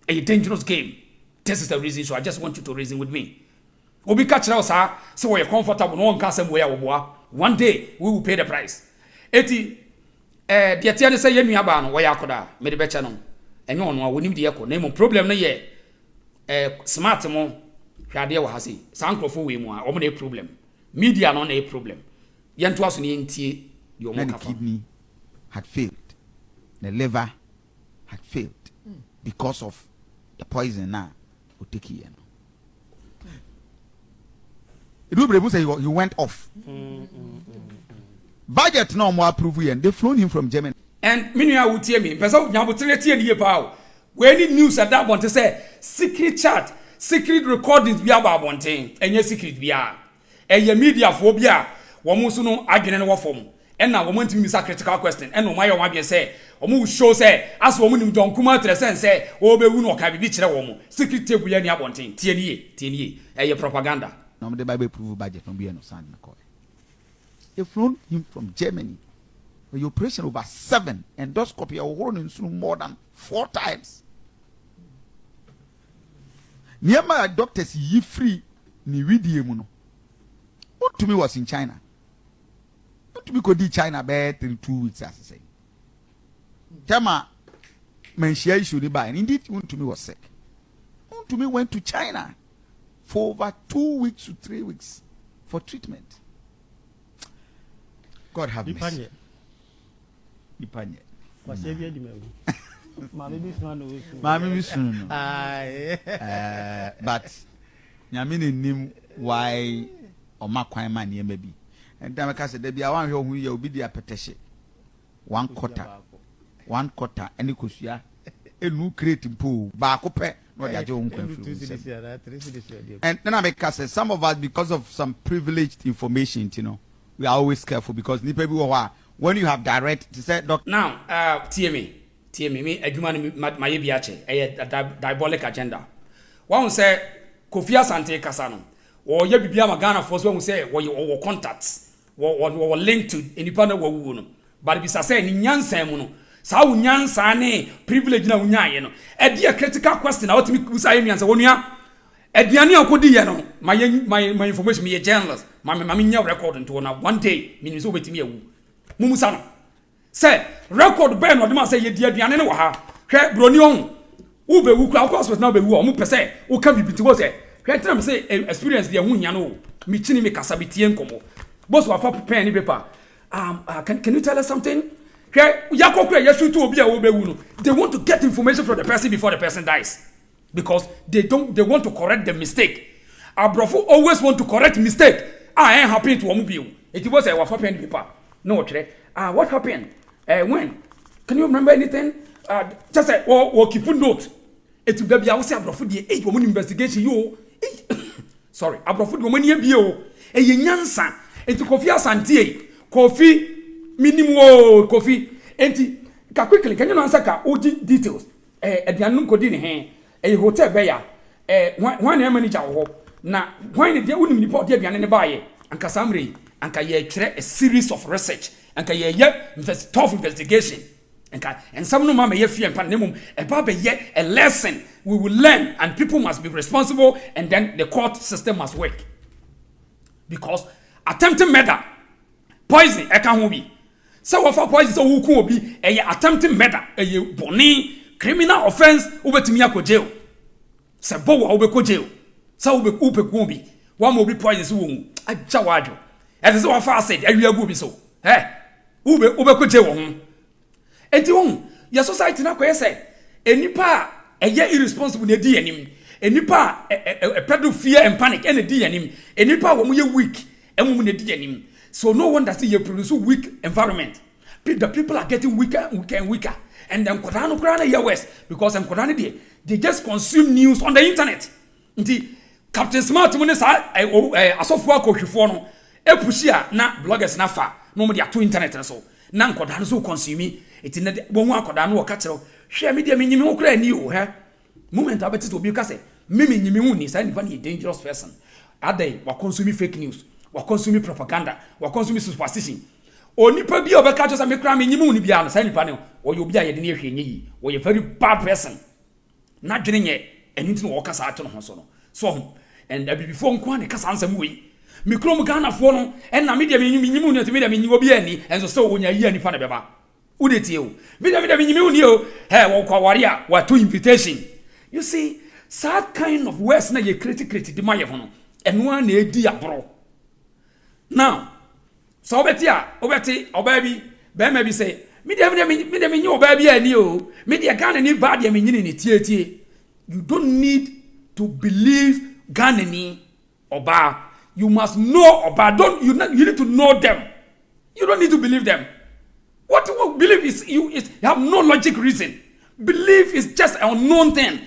a dangerous game. This is the reason, so I just want you to reason with me. Obi catch us, so we're comfortable. No one can say we are. One day we will pay the price. Eti, the Etienne say you are bound. We are koda. Me the better no. And you know we need the echo. Name problem no ye. Smart mo. Hwade wa hasi. Sankrofo we mo. O mo na problem. Media no na problem. Yentu aso ni ntie. The kidney had failed. The liver had failed because of the poison now. He went off. Budget no more approve and they flown him from Germany. And Minya would tell me, Pesa Nyabutreti and Yepao. When any news at that want to say secret chat, secret recordings be about one thing, and your secret be and your media phobia, Wamusuno again and form. And now we want to miss a critical question. And no matter what you say, Omu show say, as woman don't come out to the sense say, oh, be uno can be a woman. Secret table any one thing. TNE, a propaganda. No, the Bible prove budget from being no son. They flown him from Germany. The operation over 7 endoscopy or running through more than 4 times. Near my doctors, ye free ni widiamuno. What to me was in China. To be could China bed in 2 weeks, as I say. Tama mention should buy, and indeed, to me was sick. To me went to China for over 2 weeks to 3 weeks for treatment. God have mercy. Dipanye. But Yamini knew why or Makwan man ye may be. And Damaka said, there be a one who will be the petition. 1 quarter, any kusia, a new creating pool, Bakope, no, and then I make us some of us, because of some privileged information, you know, we are always careful because when you have direct to say, Doc. Now, TME, me, a human, my biache, a diabolic agenda. One say, Kofi Asante Kasano, or Yabia Ghana force when we say, or contacts. Or linked to independent woman, but if I say in Yansamuno, so Yansane privilege no Nyan, a dear critical question out to me, Usayans, Onia, a Diania Codiano, my information, me a journalist, my mamma recording to one day, means over to me. Mumusano say, record Ben or the man say, dear Diana, Bronion, Ube, who cross was now be who per se, who can be to was it. Say, experience the Uniano, Michini Casabitian como. Boss of a pen and paper. Can you tell us something? They want to get information from the person before the person dies. Because they want to correct the mistake. Our brother always want to correct mistake. I ain't happy to Omubio. It was a wafa pen paper. No, what happened? When? Can you remember anything? Just say, or keep a note. It will be our brother the 8 woman investigation. You sorry, our brother woman you a yansan. Enti Kofi Asante, Kofi minimum Kofi. Enti quickly, can you answer ka OG details? Edianum kodi ne he. Hotel beya. When manager ho. Na when the unim report dey aduane ne baaye. Anka samre, anka ye kire a series of research. Anka ye tough investigation. And some no mama ye fear and panimum. A lesson we will learn, and people must be responsible, and then the court system must work. Because attempted murder, poison, can't be. So, for poison, so who could be a attempted murder, a bony criminal offense over to Miyako jail. Sabo over jail. So, be upe kumbi. One will be poison wound. I chawajo. As is what far said, every will be so. Eh? Ube jail. And to your society now, say, any pa a year irresponsible near any pa a pedal fear and panic and a DNM, any pa when we are weak. So no wonder see you produce weak environment. The people are getting weaker and weaker. And then Kodano Krana here west because I'm Kodani they just consume news on the internet. Captain Smart Munesa Asofwa Kohifono Epushia na bloggers na fa no more 2 internet and so. Nan Kodano so consume iti na wo hu akoda no wo ka kire hwe me de me nyimi ho kra ni o he moment abeti to obi ka say me nyimi hu ni say nipa ni dangerous person adai wa consume fake news wa consume propaganda wa consume superstition onipa bi obeka cho say me kra me nyimi hu ni bia no say nipa ne wo ye obi a ye de ne hwe nye yi wo ye very bad person na dwene nye eni no wo ka sa ato no ho so no so and before nko an kasa ansam we me krom Ghana fo no en na me de me nyimi no te me de me nyi obi ani enso so wo nya yi ani pa na beba wo de tie o me de me nyimi ni o he wo kwa ware a wa to invitation you see that kind of words na ye critic de maye ho no eno an na edi abro now so obeti oba bi be ma bi say me de me nyi oba bi ani o me de Ghana ni bad de me nyini ni tie you don't need to believe Ghana ni oba. You must know oba. You need to know them. You don't need to believe them. What you believe is you have no logic reason. Belief is just an unknown thing.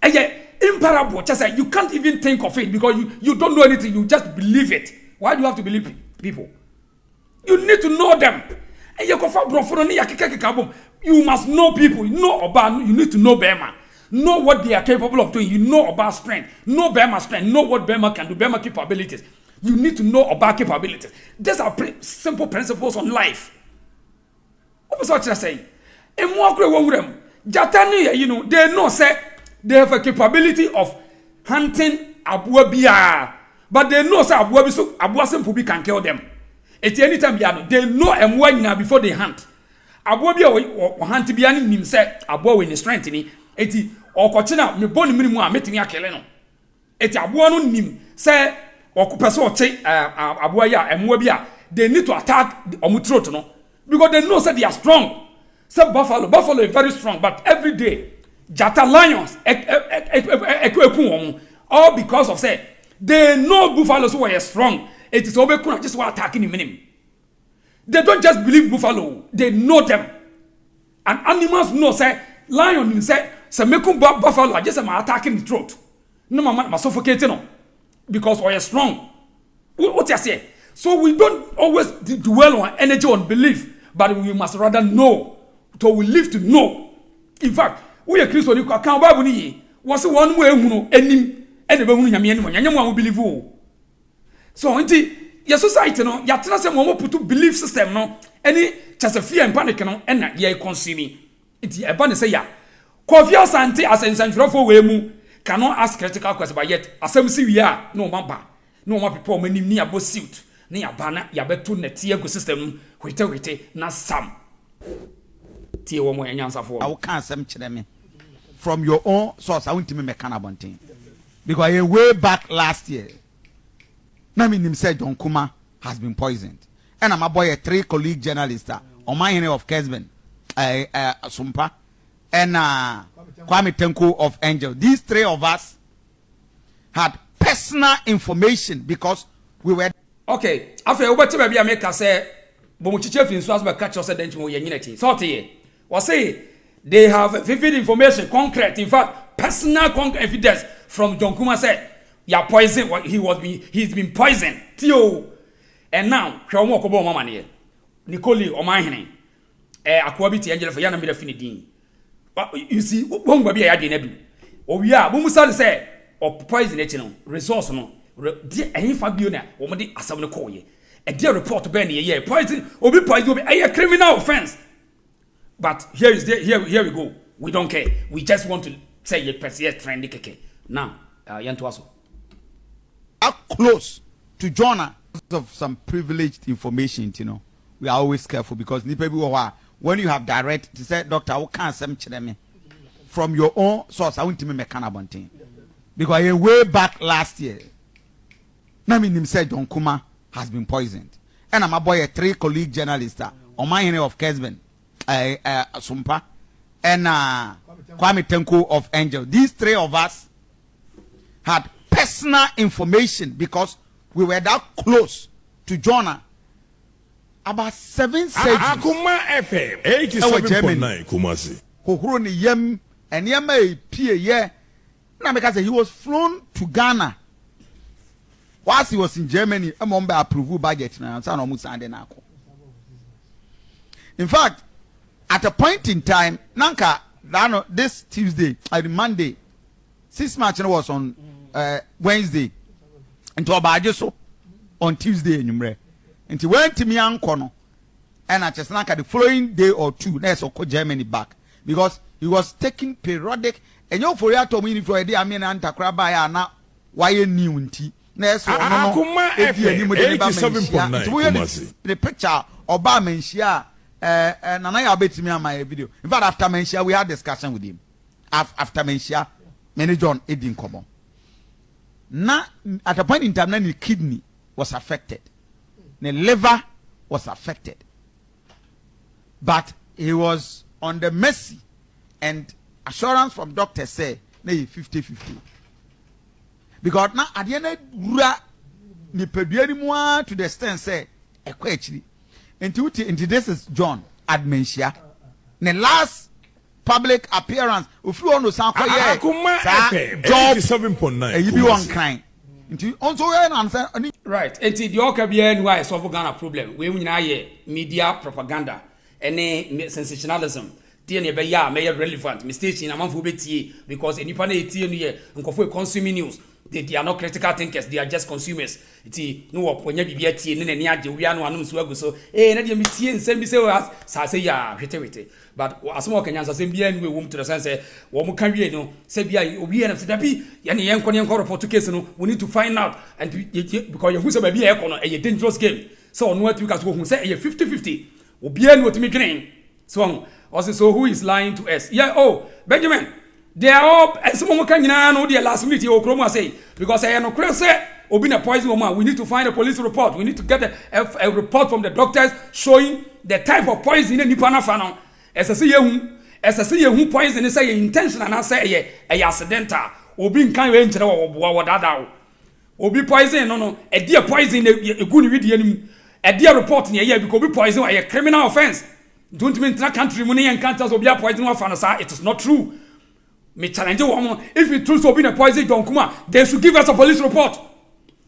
And yet, imparable, just like you can't even think of it because you don't know anything. You just believe it. Why do you have to believe people? You need to know them. And you must know people. You know oba. You need to know Bema. Know what they are capable of doing. You know about strength. Know Bema strength. Know what Bema can do. Bema capabilities. You need to know about capabilities. These are simple principles on life. What was I saying? And more Jatani, you know, they know say they have a capability of hunting abuabia, but they know say abuasimpubi can kill them. At any time, they know and when before they hunt. Abuabia or hunt biani nim say abuo in strength ni. Eti okochina me boni minimu a metimi akele no eti aboa no nim say okopese oche aboa ya emwa bi a they need to attack omu throat no because they know say they are strong. Say buffalo is very strong, but every day jata lions all because of say they know buffaloes who are strong. It is obekuna just what attacking the minimum. They don't just believe buffalo, they know them. And animals know say lion say mekum buffalo just am attacking the throat. No ma suffocating no because we are strong. What you say? So we don't always dwell on energy on belief, but we must rather know. So we live to know. In fact, we are Christian. You can't Bible ni. Was one way uno enim ene be hunu nyame enim nyame wa believe o. So nti your society no ya tena se mo put belief system no any just fear and panic no na ye consuming. Nti e ba ne say ya Kofi Asante asensantrofo we mu cannot ask critical questions, but yet asem si wi a no maba no ma people manim ni abo suit ni abana ya beto net ecosystem wete na sam tie wo mo enyansafo I will can asem kire me from your own source. I want to me kana bonten because I way back last year na me nim said John Kumah has been poisoned and I'm a boy a 3 colleague journalist on my of Kesben Sumpa and Kwame Tenko of Angel. These 3 of us had personal information because we were okay. After obati baby America say bomuchiche fin so as be catch us den chimo yenyinati. So tie we say they have vivid information, concrete, in fact personal evidence from John Kumah say ya poison he's been poisoned. Tio and now hwe mo kobo mama ne Nicole Omanhene akwa bi tie Angel for ya na me da finidin. You see, one baby I didn't do. Oh, yeah, when we start to say, or poison it, resource no, dear, and if I be on or maybe as I'm call ye, a dear report to Benny, yeah, poison, or be poison, a criminal offense. But here we go. We don't care. We just want to say, ye persist trendy keke. Now, Yantuaso. Up close to Jonah of some privileged information, you know. We are always careful because when you have direct to say, Doctor, I can't say me from your own source. I want to me kana bonten because I way back last year. Na me nim said John Kumah has been poisoned, and I'm a boy a 3 colleague journalist on my of Kesben Sumpa and Kwame Tenko of Angel. These 3 of us had personal information because we were that close to Jonah. About 7 surgeons. Kumah FM 87.9 Kumasi. Who ni yem and yema pie ye. Na because he was flown to Ghana. Whilst he was in Germany, among approval budget na san almost ande na ko. In fact, at a point in time, Nanka, this Tuesday, Monday, 6 March was on Wednesday, into Abajo on Tuesday, into went to me uncle, and I just the following day or two, that's okay, Germany back because he was taking periodic. And you for your to me for a day, I mean, Antakrabaya now, why you new tea. Next, Kumah FM 87.9 the picture Obama and Shia. And I bet me on my video. In fact, after Menshia, we had discussion with him. After Menshia, many John it didn't come on. Now, at a point in time, the kidney was affected, the liver was affected, but he was on the mercy and assurance from doctors say, "Nay, 50-50." Because now at the end, ni peduani mua to the extent say, "Equally." Into this is John Admentia. The last public appearance, if you want to sound quiet, Kumah FM 87.9. You be one crying. Into also answer. Right. Enti the okabia why solve Ghana problem. We nyina ye media propaganda. Any sensationalism. Tie ne be ya may relevant. Mistake in amanfo betie because enipa na etie no ye nkofo consuming news. They are not critical thinkers, they are just consumers. Iti no work when you be tea in any age, we are no one who so, eh, and you tea and send me say, ya, hit. But as more can answer, send me and we womb to the sense, one can be no, say, we are to be, and the young report to case, we need to find out, and because you who's a baby a dangerous game. So, on what you guys who say, 50-50, will be what me green. So, also, so who is lying to us? Yeah, oh, Benjamin. They are all as someone can know their last minute or chroma say because I am no crazy or been a poison woman. We need to find a police report. We need to get a report from the doctors showing the type of poison in Nipana Fano. As I see who poison is say intentional and I say a accidental or being kind of enter or that or be poison no a dear poison a good video a dear report in a year because we poison a criminal offense. Don't mean that country money and counters will be a poison of fanasa. It is not true. Me challenge one. If it truly so been a poison, John Kumah, they should give us a police report.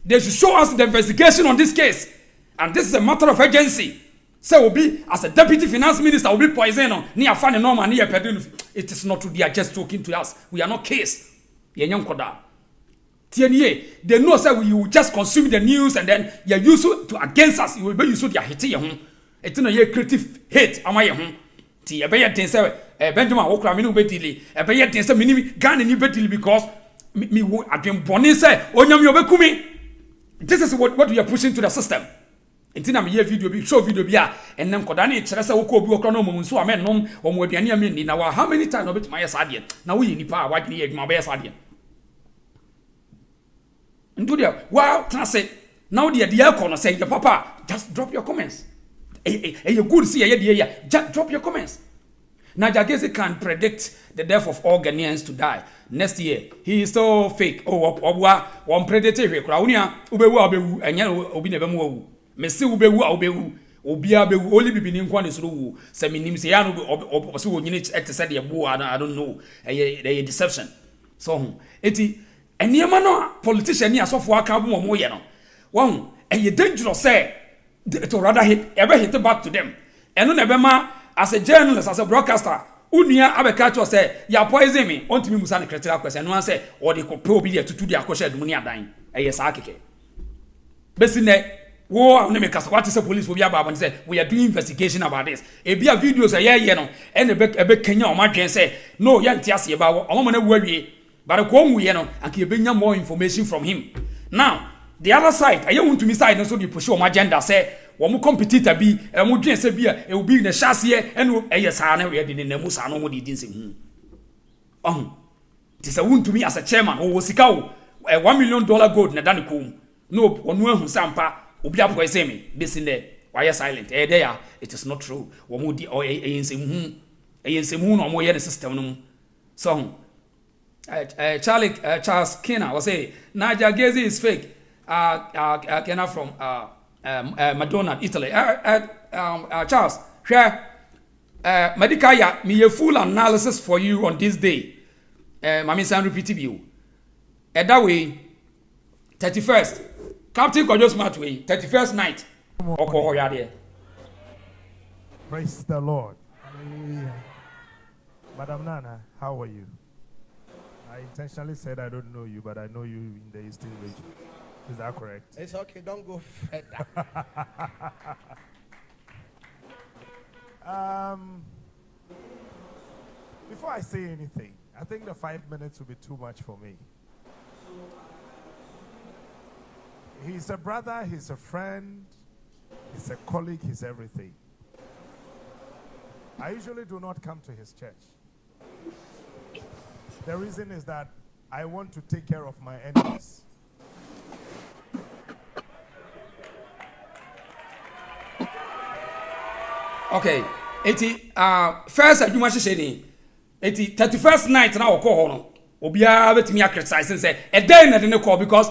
They should show us the investigation on this case. And this is a matter of urgency. So will be as a deputy finance minister will be poison near Fanny Norman near Pedro. It is not true. They are just talking to us. We are not case. They know say we will just consume the news and then you are used to against us. You will be used to their hate. It's not a creative hate. Am I Ti ebeye den say Benjamin Okra me no betili ebeye den say me Ghana ni betili because me wo adwen bone say onyam yo bekumi. This is what we are pushing to the system. Intina me video bi show video bi a enem koda na kire say woko obi okra no mo nso amenom o mo aduane ameni na wa how many times no betima yes ade na wo yi nipa a wadwene ye adwuma ba yes ade ndu dia wow trase now the ekọ no say the papa just drop your comments. You good see just drop your comments. Now Jagese can predict the death of all Ghanaians to die next year. He is so fake. Oh, one predatory. Kraunia ubewu abewu enya obi na bemu wu. Mesi ubewu obi abewu only be binin kwan is ru. Se minim se ya no so wonyine said the bu I don't know. A deception. So eti eniema no politician ni asofo aka bu mo ye no. Won eye dangerous say it will rather hit back to them. And no nebema as a journalist, as a broadcaster, unia abekacho say ya poison me. Want me musa critical question. No one say or they could probe to do their question do munia dying. Yes, akeke. Besine wo na make us what is the police will be about and say we are doing investigation about this. E be a videos a no and ebe Kenya o madwen say no ya ntiase ba o mo na wawie. But ko mu ye no anke ebenya more information from him. Now the other side, I want to miss side so the push on agenda say one competitor be and would say be it will be in the chassis and yes, I know we are in the Musa no more didn't say. It is a wound to me as a chairman or was $1 million gold na danikum. No one who sampa ubia poison me. This in there. Why are silent? There it is not true. One would or a moon or more the system. So Charles Kena was say Naja Gezi is fake. Kenna from Madonna, Italy. Charles, share Medicaya, me a full analysis for you on this day. Mami San repeat you. That way, 31st, Captain Kojo Smart way, 31st night. Praise the Lord. Madam Nana, how are you? I intentionally said I don't know you, but I know you in the Eastern region. Is that correct? It's okay, don't go further. Before I say anything, I think the 5 minutes will be too much for me. He's a brother, he's a friend, he's a colleague, he's everything. I usually do not come to his church. The reason is that I want to take care of my enemies. Okay, first I do much saying. 31st night now I call on. Obia bet me criticize and say a day na dey call because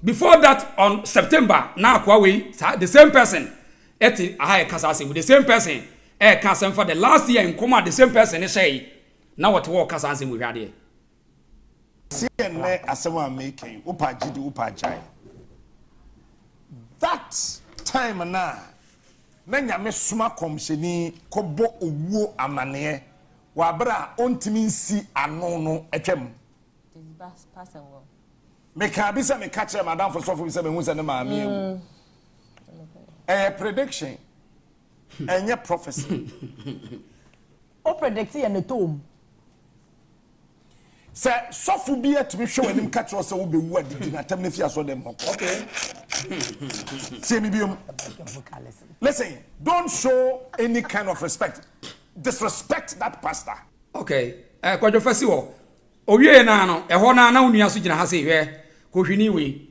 before that on September now the same person I kasa with the same person kasa for the last year in kumah the same person say now what work kasa we had here. CNN asema making upa jidi upa jai. That time na nyame suma komsheni kobo owo amane wa bra ontimi nsi ano no etwem. Pass and well. Me ka bi se me ka kire madam for so for bi se me hu se ne ma me prediction enye prophecy. O predict ye ne tom. Se sofu bi etimi hwe wanim ka kire se wo be wu adidi na tam ne fi aso dem. Okay. Listen, don't show any kind of respect. Disrespect that pastor. Okay. Kwajo fasi wo. Owie na no, eho na na onua so gina ha se hwe. Ko hwini we.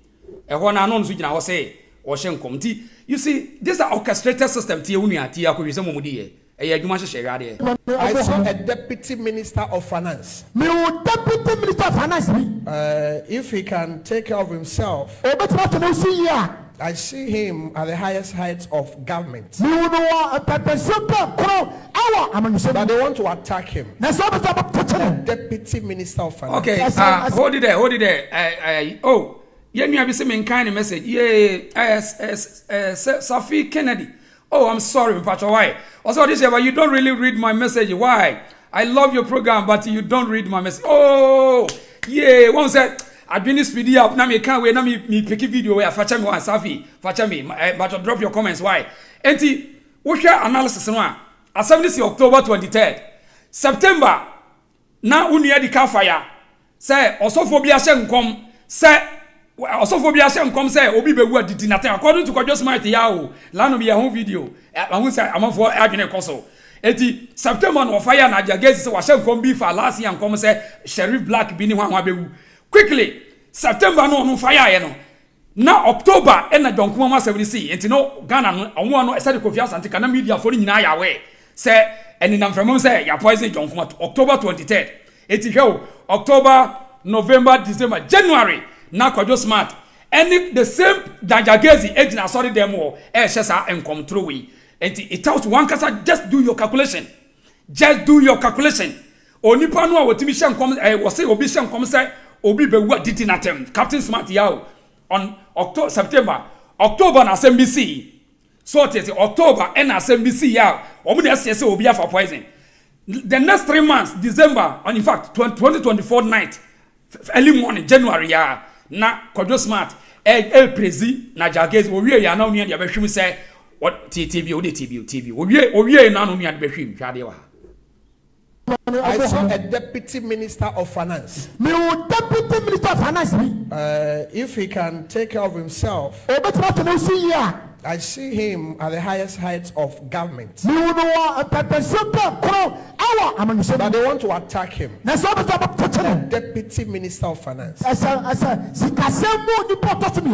Eho na no so gina ho se wo hye nkom ti. You see, this is an orchestrated system ti onua ti akohwe se momudi ye. Eye adwuma hye hwe ade. I saw a deputy minister of finance. Me o deputy minister of finance me. If he can take care of himself, I see him at the highest heights of government. But they want to attack him. Deputy Minister of Finance. Okay, hold it there. Oh, you have seen me kind of message. Sophie Kennedy. Oh, I'm sorry, Pacho. Why? Also, this year, but you don't really read my message. Why? I love your program, but you don't read my message. Oh, yeah. One said. I've been this video up now. Me can't wait. Now me pick a video where facha me one Safi, facha me. But drop your comments. Why? Enti, we share analysis now. Assembly is October 23rd, September. Now we need the car fire. Say osophobia shen come. Say osophobia shen come. Say obi be word did nothing. According to Kojo Smart Yao, lano be a home video. I won't say I'm for arguing console. Enti September no fire na jagezi say wa shen come be for last year and come say Sheriff Black bini wa be. Quickly, September no fire no. Now October and na John Kuma 70 enti no Ghana no omo no esa de Kofi Asante kana media for nyina ya we say eni nam from say ya poison John Kuma October 23rd. Enti hwe October, November, December, January na Kojo Smart and the same Dajagezi ejina sorry them all shesa and come through we. Enti it tells one kasa just do your calculation. Just do your calculation. Onipa no a wotimi hye nkom wo say obi hye nkom say obi be wa didi natem Captain Smart Yao on September October na SMBC so it is October and SMBC Yao omo na say obi afa poison the next 3 months December and in fact 2024 night early morning January ya na Kojo Smart el prezi na jagezi owie ya na onua de behwim say what TB owie na no onua de behwim hwade wa. I saw a deputy minister of finance. Me o deputy minister of finance me. If he can take care of himself, I see him at the highest heights of government. But they want to attack him. Deputy Minister of Finance.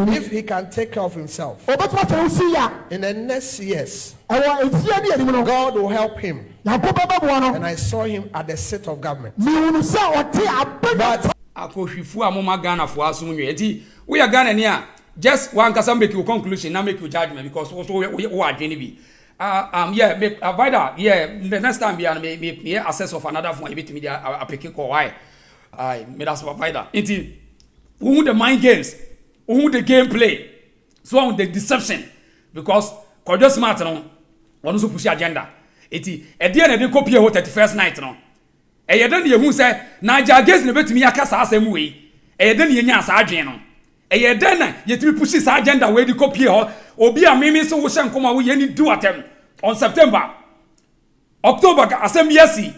If he can take care of himself, in the next years, God will help him. And I saw him at the seat of government. We are Ghana near. Just one can make your conclusion, not make your judgment, because we are Genevieve. Make a vital, the next time be access of another one, bit media, a picking call. I made us vital. It who the mind games, who the gameplay, so on the deception, because Kojo Smart on also push agenda. eti ɛdeɛ na de kopie ho 31st night no ɛyɛ dan ye hu sɛ na jages ne betumi akasa asɛm wei ɛyɛ dan ye nya asa adwen no ɛyɛ dan na yɛtumi pushi sa agenda wei de kopie ho obi a mimi so wo hyɛ nkɔma wo yɛ ni do atem on September October asɛm yɛsi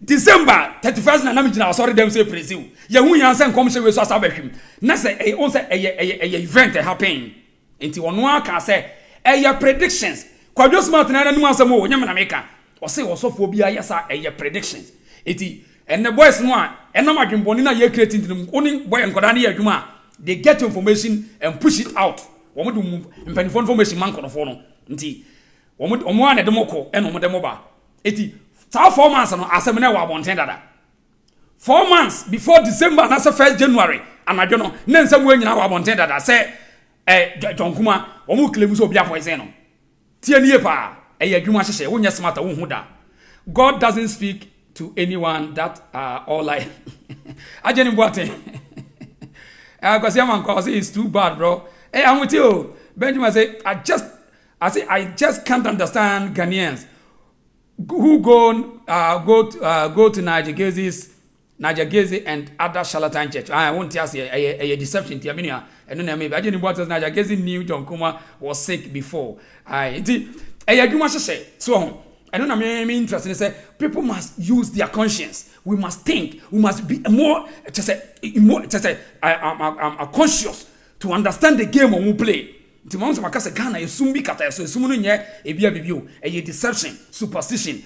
December 31st na nam gina sorry dem say presiu ye hu yan sɛ nkɔm hyɛ we so asa bahwim na sɛ ɛyɛ on sɛ ɛyɛ event happen enti ɔno aka sɛ ɛyɛ predictions kwadwo smart na no asɛm o nyɛ na meka ɔsɛ ɔsɔfo bi ayɛ sa ɛyɛ predictions enti ene boys no a enam adwembɔne na ye create ntim oni boy nkoda na ye adwuma they get information and push it out wɔn de mpanifo information man konofo no nti wɔn a na de moko ɛna wɔn de moba enti 4 months no asɛm na wa abɔnten dada 4 months before December na 1st January anadwo no na nsɛm wo nyina wa abɔnten dada sɛ John Kuma wɔn claim so obi apoison no tie nie pa ɛyɛ adwuma hyehyɛ wo nyɛ smart wo hu da God doesn't speak to anyone that are all like Ajeni Boate because your man calls it's too bad, bro. Hey, I'm with you. Benjamin say I just can't understand Ghanaians who go to Niger and other charlatan church. I won't tell you a deception. I mean, and then maybe Ajeni Boate Niger knew John Kuma was sick before. I do much say so. I don't know. I'm interested in say people must use their conscience. We must think. We must be more conscious to understand the game we play. The moment we say Ghana is sumbi kata so sumunu nye ebia bibio a deception, superstition,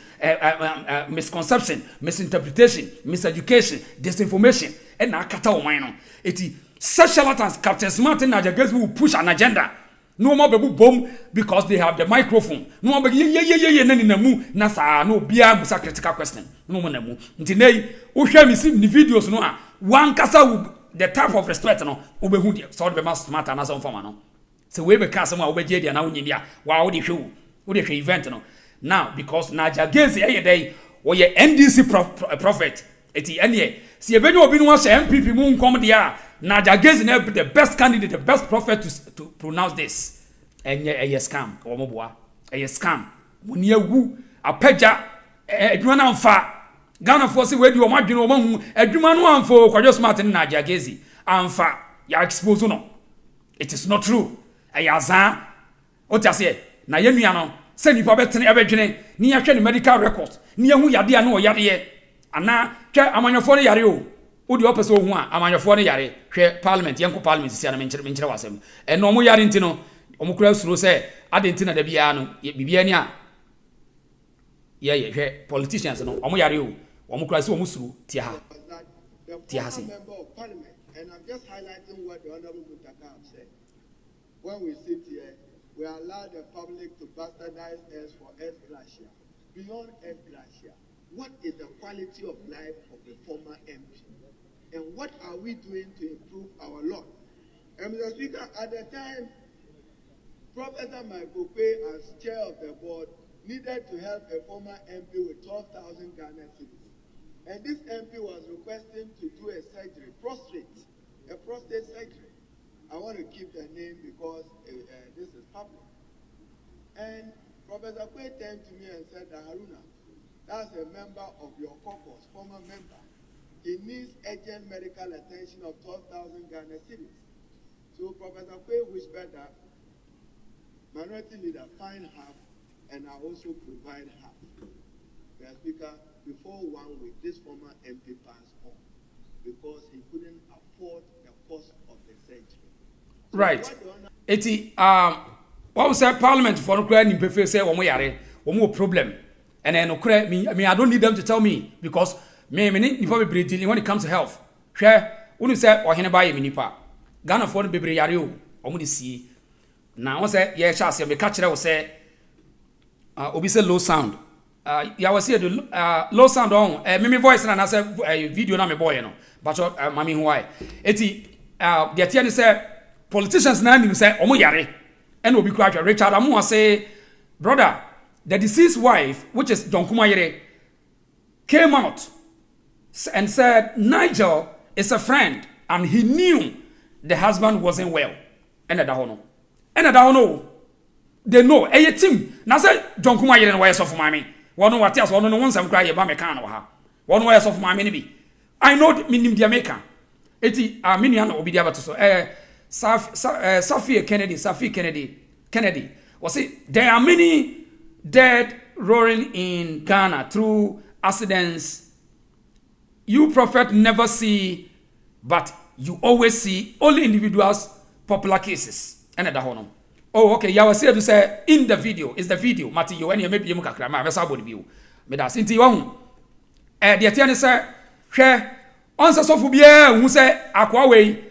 misconception, misinterpretation, miseducation, disinformation. And na kata o man no. Eti such charlatans, Captain Smart and Najagas will push an agenda. No more be bomb because they have the microphone. No more be ye na mu na sa no bia musa critical question. No more na mu. Nti nei wo hwa mi see the videos no a one kasa the type of respect no wo be hu dia. So be mas smart na some form no. So we be kasa mu a wo be je dia na wo nyia wa wo de hwe wo de hwe event no. Now because Naja Gaze e dey wo ye NDC prophet eti ene si e be ni obi no wa MPP mu nkom dia Naja Gaze na the best candidate, the best prophet to pronounce this. A scam, or moboa, a scam. When you woo, a peja, a Juana fa, Ghana for say where you imagine among a Juman one for Quados Martin Naja Gaze, and fa, ya expose no. It is not true. A yazan, what I say, Nayemiano, send you Babette and Evergene, near medical records, near who yadia no yadie, and now, among your 40 yario. Odi opese ohu a amanyofo ne yare hwe parliament yanko parliament sia na menkyere wasem eno mo yare ntino omukura suro se ade ntina da bia no bibia ni a ye hwe politicians no omo yare o omukura se omusuru tia ha se and I'm just highlighting what the honorable Mutaka said. When we sit here, we allow the public to bastardize us for S glacier. Beyond S glacier, what is the quality of life of the former MP? And what are we doing to improve our law? And Mr. Speaker, at the time, Professor Michael Pay, as chair of the board, needed to help a former MP with 12,000 Ghana cedis. And this MP was requesting to do a surgery, a prostate surgery. I want to keep the name because this is public. And Professor Pay turned to me and said, Haruna, that's a member of your caucus, former member. He needs urgent medical attention of 12,000 Ghana cedis. So Professor Kwe whispered that minority leader find half and I also provide half. Mr. Speaker, before 1 week, this former MP passed on because he couldn't afford the cost of the surgery. So right. What was that Parliament for Ukraine in say one more problem. And then I don't need them to tell me because me nipa bebre dealing when it comes to health. Hwe unu say ohene ba ye nipa. Ghana for the bebre yare o omo de sie. Na won say ye sha se me ka kire wo say obi say low sound. Ya was here the low sound on me voice na say video na me boy no. But mami why. Eti the tia say politicians na nim say omo yare. And obi kra Richard Amu say brother, the deceased wife, which is Don Kuma Yere, came out and said Nigel is a friend and he knew the husband wasn't well. And I don't know. They know. A team. Now say John Kuma Yere and why so for mommy. One what else? One no one some cry about me can or her. One way of my mini. I know minim the American. Eti a minian obi dia bato so. Safi Kennedy. Was it there are many dead roaring in Ghana through accidents. You prophet never see, but you always see only individuals, popular cases. And at home. Oh, okay. Yeah, I was here to say in the video. Is the video. Mati, you and you maybe you mukakra. Ma, vesa body view. Me das. Inti wahu. The atiane say, she. Onsa sofu biye. Mu say akwa we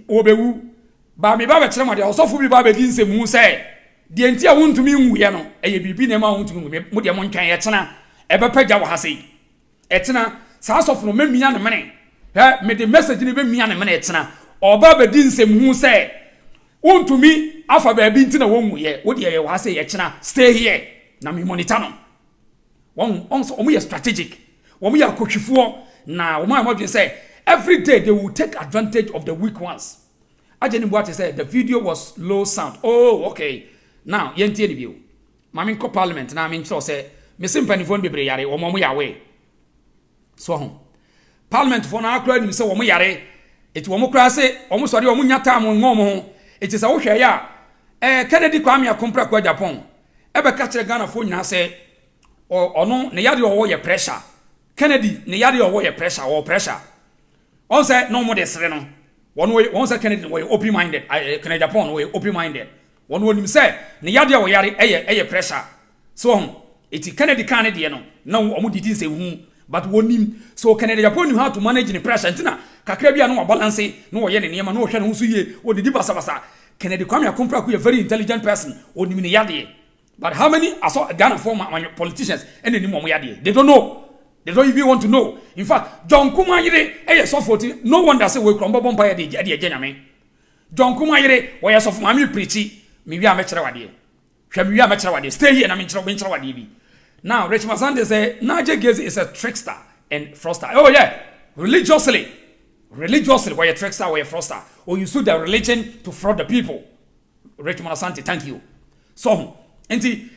obewu. Ba me ba be chere ma de sofu bi ba be di nsem mu say. De enti a wontumi nwuye no. Eye bibi na ma wontumi nwuye. Mu de mo ntwan ye chena. Ebe pagya wo ha sei. E chena sa sofu no memia ne mene. Me the message ni memia ne mene e chena. Oba be di nsem mu say. Wontumi afa ba bi ntina wo nwuye. Wo de ye wo ha sei ye chena. Stay here. Na me monitor no. Onso omu ye strategic. Omu ya kotwifo na omu amodwe say every day they will take advantage of the weak ones. Ajeni Boate said the video was low sound. Oh, okay. Now, yentie ni bio. Mami ko parliament na mi ncho say me simpanifo no bebre yare omo yawe. So ho. Parliament for na akra ni say omo yare. Eti omo kra say omo sori omo nyata mo ngom ho. Eti say wo hwe ya Kennedy Kwame Akompra kwa Japan. Ebe ka kire Ghana fo nyina say ono ne yade owo ye pressure. Kennedy ne yade owo ye pressure or pressure. On say no more desre no. One say Kennedy we open minded. Kennedy Japan we open minded. One wonim say ne yade owo yare eye pressure. So iti Kennedy kan de no na omo didi say hu but wonim so Kennedy Japan knew how to manage the pressure ntina kakra bia no balance no ye ne niam no hwe no so ye o didi basa Kennedy Kwame Akompra ku a very intelligent person onim ne yade. But how many Ghana former politicians and any more yade? They don't know. They don't even want to know. In fact, John Kumah yire so 40. No one that say we crumble bomba de Jename. John Kumah yire we so for me preachy me wi amechre wade. Hwe me wi amechre wade. Stay here na me nchre wade bi. Now Rich Masande say Niger Gezi is a trickster and fraudster. Oh yeah, religiously why a trickster, why a fraudster, or you use the religion to fraud the people. Rich Masande, thank you. So enti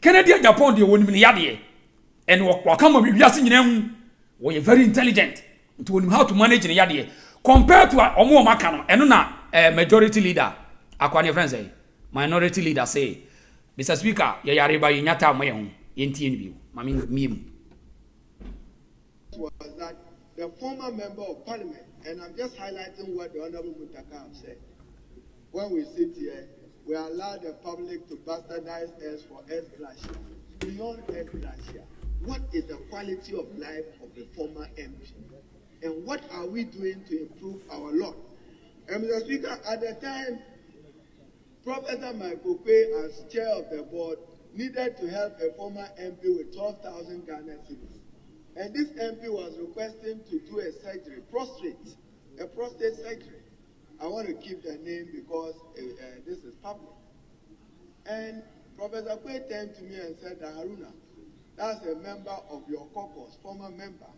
Kennedy Japan de woni yade and wakama bi wiase nyina we very intelligent to know how to manage the yade compared to omo maka no eno na majority leader akwani friends say minority leader say Mr. Speaker ye yare ba nyata mo ye ho yentie ni bi mami miem was that the former member of parliament, and I'm just highlighting what the Honorable Mutakam said. When we sit here, we allow the public to bastardize us for S glacier. Beyond S glacier, what is the quality of life of the former MP? And what are we doing to improve our lot? And Mr. Speaker, at the time, Professor Michael Quay, as chair of the board, needed to help a former MP with 12,000 Ghana cedis. And this MP was requesting to do a surgery, a prostate surgery. I want to keep the name because this is public. And Professor Quay turned to me and said, Haruna, that's a member of your caucus, former member.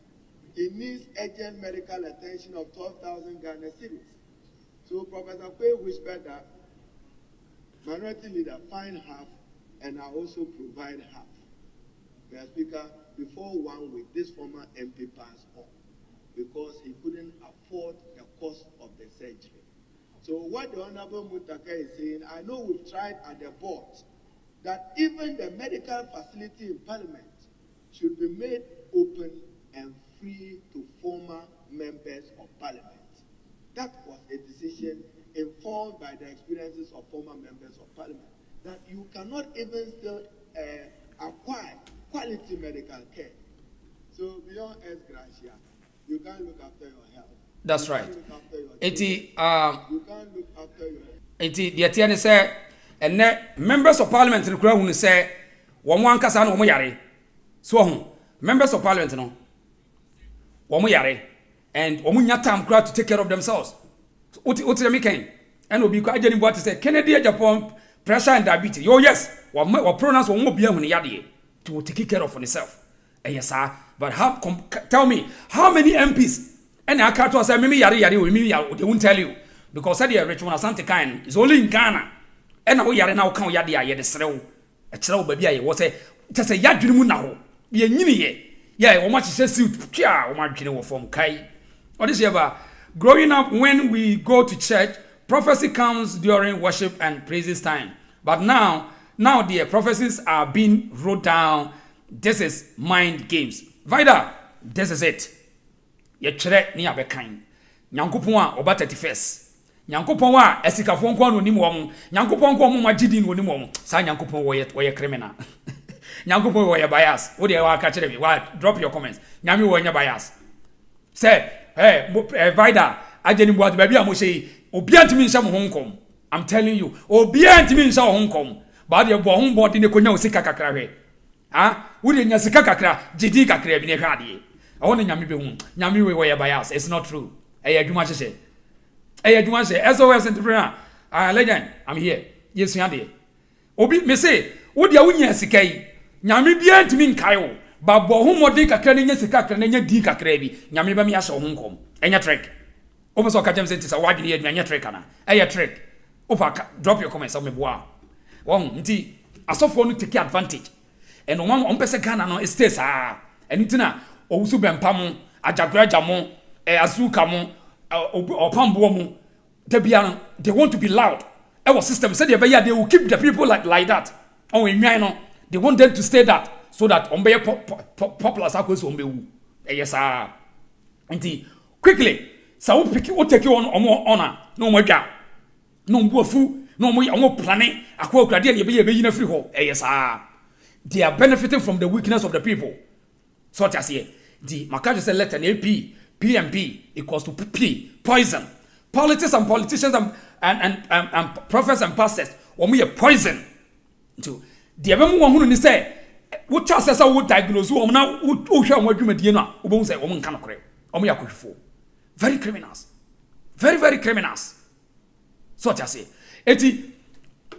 He needs urgent medical attention of 12,000 Ghana cedis. So Professor Quay whispered that minority leader find half and I also provide half. Mr. Speaker, before 1 week, this former MP passed on because he couldn't afford the cost of the surgery. So what the Honorable Mutaka is saying, I know we've tried at the board that even the medical facility in Parliament should be made open and free to former members of Parliament. That was a decision informed by the experiences of former members of Parliament, that you cannot even still acquire quality medical care. So beyond S gracia, you can't look after your health. That's right. You can't look after your the Etienne say, and members of Parliament in the crowd who say, one kasa no mo yare. So members of Parliament no. One yare and one time crowd to take care of themselves. What the making? And will be quite getting what to say. Kennedy Japan pressure and diabetes. Oh yes, what pronouns won't be on the yard to take care of himself. Yes, sir. But tell me how many MPs and I can't say maybe yari they won't tell you because said the Richmond Asante kind is only in Ghana. And now yari now count yadi the srew. A child baby I was just a yadrimu now. ye nyini ye yeah wo ma chise suit tia wo ma dwene wo form kai what is about growing up when we go to church prophecy comes during worship and praises time but now the prophecies are being wrote down. This is mind games. Vida, this is it. Ye chere ni abekan. Nyankopon a oba 31st. Nyankopon wa esikafo nko no nim wom. Nyankopon nko mo magidi no nim wom. Sa nyankopon wo ye criminal. Nyankopon wo ye bias. Wo de wa ka chere me. Wa drop your comments. Nyame wo ye bias. Say, hey, Vida, ajeni bo at baby amohye obi antimi nsa mo honkom. I'm telling you, obi antimi nsa honkom. Ba de bo hon body ne konya osika kakra hwe. Ah, we nya sika kakra, jidi kakra bi ne hwade. I want nyame be hu. Nyame we were bias. It's not true. Ey adwuma hye. Ey adwuma hye. SOS entrepreneur. Legend, I'm here. Yes yande. Obi me say, wo dia wo nya sika yi. Nyame bia ntimi nkai wo. Ba bo hu mode kakra ne nya sika kakra ne nya di kakra bi. Nyame ba me ahye wo nkom. Enya trick. Obo so ka jem say tisa wadwene ye nya trick ana. Ey trick. Opa drop your comments on me boa. Won nti asofo no take advantage. And on pese Ghana no states enitina owusu bempam ajagraja mo azuka mo opambo mo debia they want to be loud our system said they will keep the people like that on enwan no they want them to stay that so that on be popular sakoso on be wu yes enti quickly sa wo pick wo take on honor no mo dwa no mbuafu no mo planning akwaokrade ne be yina free ho yes they are benefiting from the weakness of the people. So as here, the Makaji said letter AP, PMP equals to P, poison. Politics and politicians and prophets and pastors, when we are poison. To the Abamu who say, what chances I would diagnose who now would show what you may dinner, who won't say woman cannot crave, or me a could for. Very criminals. Very, very criminals. So as say, Eti,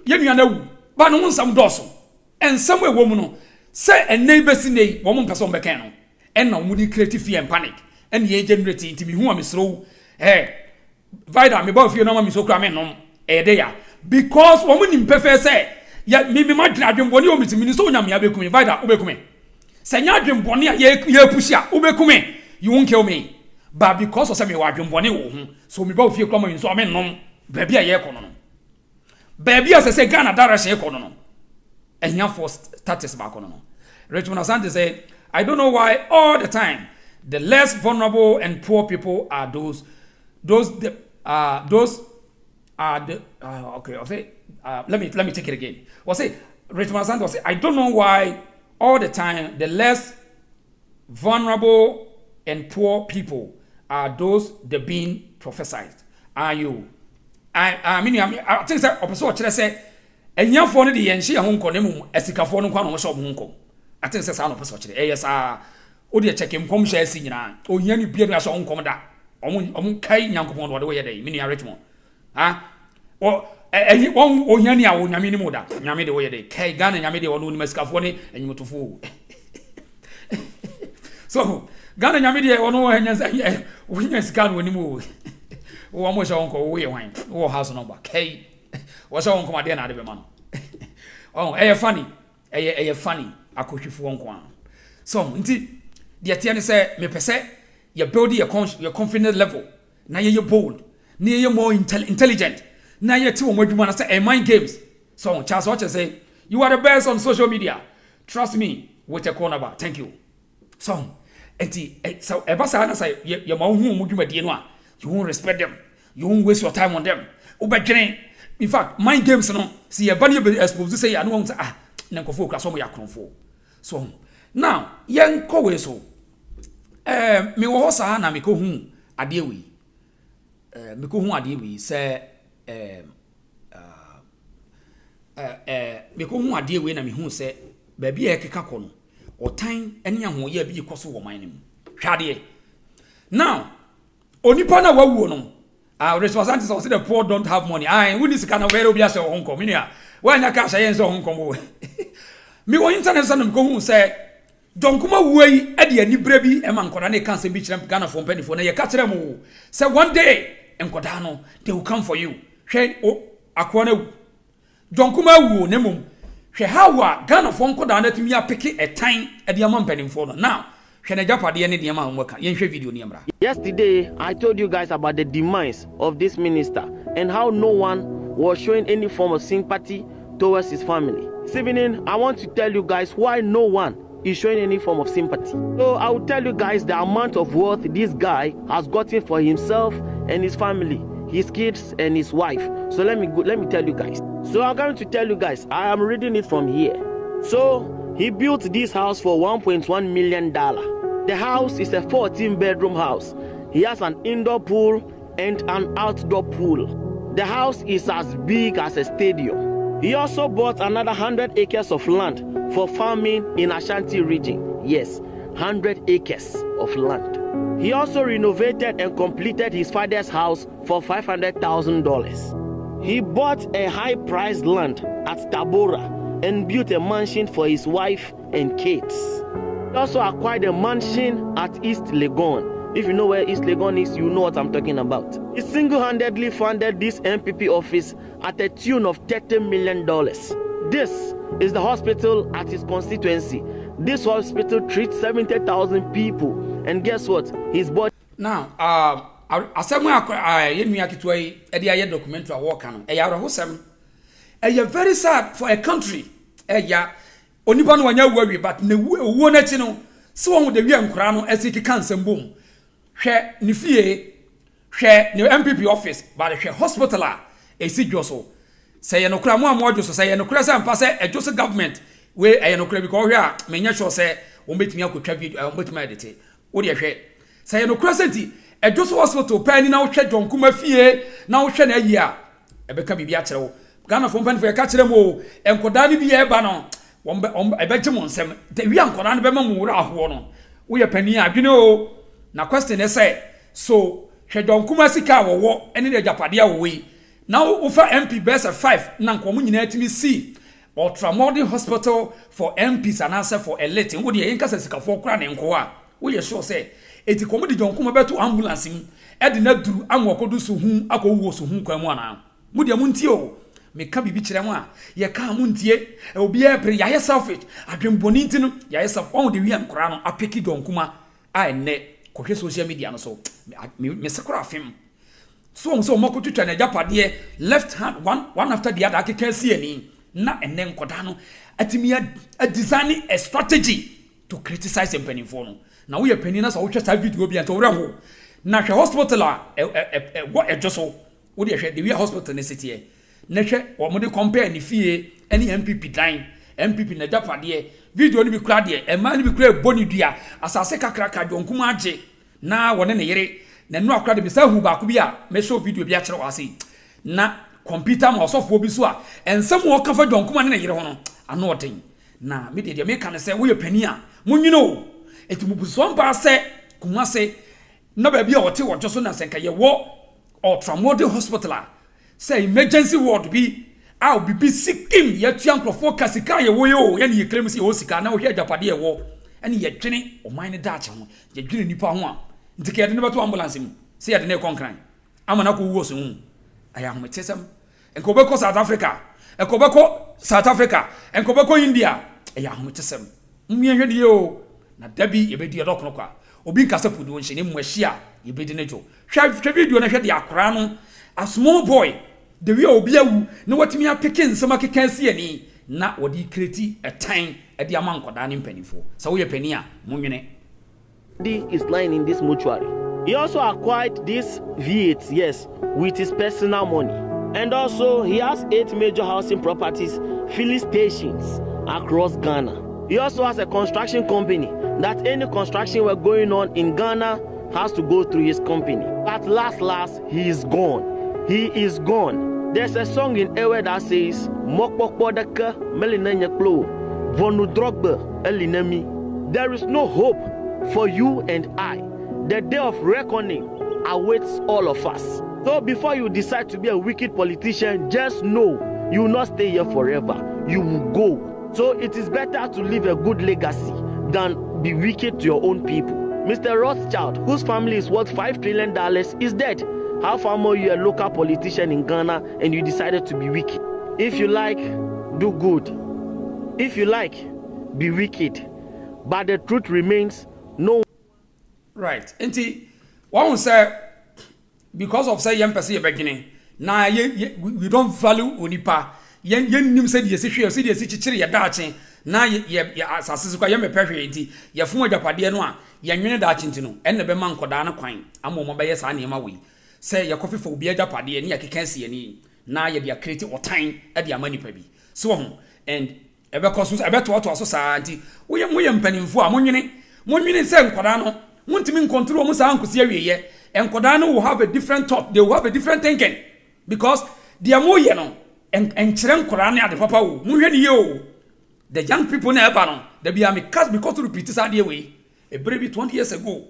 you know, but no one some dorsal. And somewhere woman say a neighbor's name, woman person becano, and no moody creative fear and panic, and ye generating to me who am slow. Eh, Vida, me both you know, I'm so cramming on a day. Because woman in perfect say, yet maybe my dragon bonny omi to Minnesota, me abekume, Vida, ubekume. Senadrum bonny, ye pusha, ubekume, you won't kill me. But because of some wadrum bonny, so me both you come in so I mean, no, baby, a year conon. Baby, as I say, Ghana, Darash, econon. And here for status back on. Richmond Asante said, I don't know why all the time the less vulnerable and poor people are those are the okay. I'll say let me take it again. I'll say Richmond Asante will say, I don't know why all the time the less vulnerable and poor people are those that being prophesied. Are you? I mean I think that opposite say. And young for the and she a home conemu esicafon no shop hunko. I think says no person. Yes, Odia check him come share senior. O yani beer as on commander. Kai Yankopon what way day, mini Richmond. Or any one o yani a Yamini Moda, Yami the way day, Kai Ghana Yamidi or no Mescafone and you to fool. So Ghana Yamidi or no and witness gun when you move. Oh, almost uncle way wine or house number. Kai. What's on come again? Oh, funny. Funny. I could you for one. So, indeed, the Atiana said, me per se, you build your confidence level. Now you're bold. Now you're more intelligent. Now you're too much want to say, mind games. So, Charles Watcher say, you are the best on social media. Trust me, with a corner bar. Thank you. So, so, Ebasa say, your mom who you won't respect them. You won't waste your time on them. In fact, mind games no see a bunny be exposed to say I don't nanko focus on ya kronfo. So now yen ko we so me wo sa na me ko hu ade wi me ko hu ade wi say me ko hu ade wi na me hu say ba bia e keka ko no otan ene ahoye bi ikoso wo man nim hwade now onipa na wawu no responsibilities of the poor don't have money. We need to kind of very obvious Hong Kong. When you cash I Hong Kong. Me wa internet sanum ko hu say John Kuma way e de ani brebi e man koda na cancer bi kire Ghana for penny for na ye ka kire mo say one day enkoda no they will come for you. Hwe akwa na John Kuma wu ne mum hwe hawa Ghana fo nko da na tumi apeke a time e de am mpanimfo no now hwe na japade ne de am anwaka yen hwe video ne amra. Yesterday I told you guys about the demise of this minister and how no one was showing any form of sympathy towards his family. This evening I want to tell you guys why no one is showing any form of sympathy. So I will tell you guys the amount of wealth this guy has gotten for himself and his family, his kids and his wife. So let me tell you guys. So I'm going to tell you guys, I am reading it from here. So he built this house for $1.1 million. The house is a 14-bedroom house. He has an indoor pool and an outdoor pool. The house is as big as a stadium. He also bought another 100 acres of land for farming in Ashanti region. Yes, 100 acres of land. He also renovated and completed his father's house for $500,000. He bought a high-priced land at Tabora and built a mansion for his wife and kids. He also acquired a mansion at East Legon. If you know where East Legon is, you know what I'm talking about. He single-handedly funded this MPP office at a tune of $30 million. This is the hospital at his constituency. This hospital treats 70,000 people. And guess what? His body... Now, asemu yenu yakitwa edi aye documentary work ano. Eya rahosem. Eya very sad for a country. Eya onipa no wanya wawi but ne wo na chi no se won de wi ankura no esiki kansem bom. Hwe ni fie, hwe ni MPP office, but hwe hospital a esi dwoso. Say ye no kura mo amodwo so say ye no kura say ampa say edwoso government we ye no kura bi ko hwe a menya sure say won betimi akotwa video won betimi edite. Wo de hwe say ye no kura senti edwoso hospital pani na wo hwe donkuma fie na wo hwe na ayi a ebeka bibia kire wo. Ghana fo mpan fo ye ka kire mo enkoda ni bi ye ba no ebeje mo nsem de wi ankoda no be ma mu wura aho no wo ye pani adwene o na question is say so hwe donkuma sika wo ene de japade a wo we now over MP best 5 na nkomo nyina atimi see ultramodern hospital for MPs and answer for elite wo de yen kasa sika fo kura ne nko a wo ye sure say eti komo de donkuma beto ambulance mu e de na duru anwokodu so hu akowuo so hu kwa mu ana mu de mu ntie o me ka bibi kire mu a ye ka mu ntie obi e pre ya ye selfish adwemboni ntinu ya ye self on de wi ankora no apeki donkuma a enne kohwe social media no so me sekora afim so mo kotutwa na japade left hand one after the other akeka siani na enne nkoda no atimi a designing a strategy to criticize empanifo no na wo ye panina so wo twa video bi anto wura ho na hwe hospital a wo edwoso wo de hwe the hospital ne city na hwe wo mo de compare ni fie any MPP dan MPP na japade video ni bi kura de e ma ni bi kura boni dua asase kakra ka donkuma age na wone ne yere na no akra de bi sa hu ba ku bi a me show video bi a kire wase na computer ma osofo bi so a ensem wo kafa donkuma ne yere ho no ano oden na me de me kan se wo ye pani a munwino eti mubuso mba se kuma se na ba bi a wote wo so na senka ye wo ultramodern hospital a say emergency ward bi a obi sikim ye tua nkrofo kasika ye wo yo ye ne ye claim se wo sika na wo hwe japade ye wo ene ye dwene o man ne dache ho ye dwene nipa ho a ntike ye de ne beto ambulance mu se ye de ne konkran amana ko wo so hu aya ho metesem enko be ko South Africa enko be ko South Africa enko be ko India aya ho metesem mmie hwe de yo na dabi ye be di dokno kwa obi nkasa pudu wo nhye ne mwahia ye be di ne jo hwe video na hwe de akora no a small boy the way obi awu na watimi apeke nsem akeka siani na wodi create a time e de amankoda ne mpanifo so wo ye pani a munwene is lying in this mortuary. He also acquired this V8, yes, with his personal money. And also, he has 8 major housing properties, filling stations across Ghana. He also has a construction company that any construction we're going on in Ghana has to go through his company. At last, he is gone. He is gone. There's a song in Ewe that says, Mokpokpodaka melinanya klo, vonu drogbe elinemi. There is no hope for you and I. The day of reckoning awaits all of us. So before you decide to be a wicked politician, just know you will not stay here forever. You will go. So it is better to leave a good legacy than be wicked to your own people. Mr. Rothschild, whose family is worth $5 trillion, is dead. How far more you a local politician in Ghana and you decided to be wicked? If you like, do good. if you like, be wicked, but the truth remains no. Right. Enti, one say because of say young person beginning. Now we don't value onipa. Yen nim say the esi say the esi chichiri ya dachi. Na ye asase kwa ye mepehwe enti ye fun adwapade no a ye nwene dachi ntino enne be man koda na kwan amomo be ye sa na ema we say ye kofi fo obi adwapade ne ye kekansi ye ni na ye dia create otan e dia manipa bi so ho and ebe koso ebe to so sa enti we mpanimfo a monwene say nkoda no wontimi control mo sa ankosi awieye enkoda no will have a different thought, they will have a different thinking because dia mo ye no enkyere nkoda na ade papa wo monhwe ne ye o. The young people never they be a cast because to repeat this idea way. A baby 20 years ago.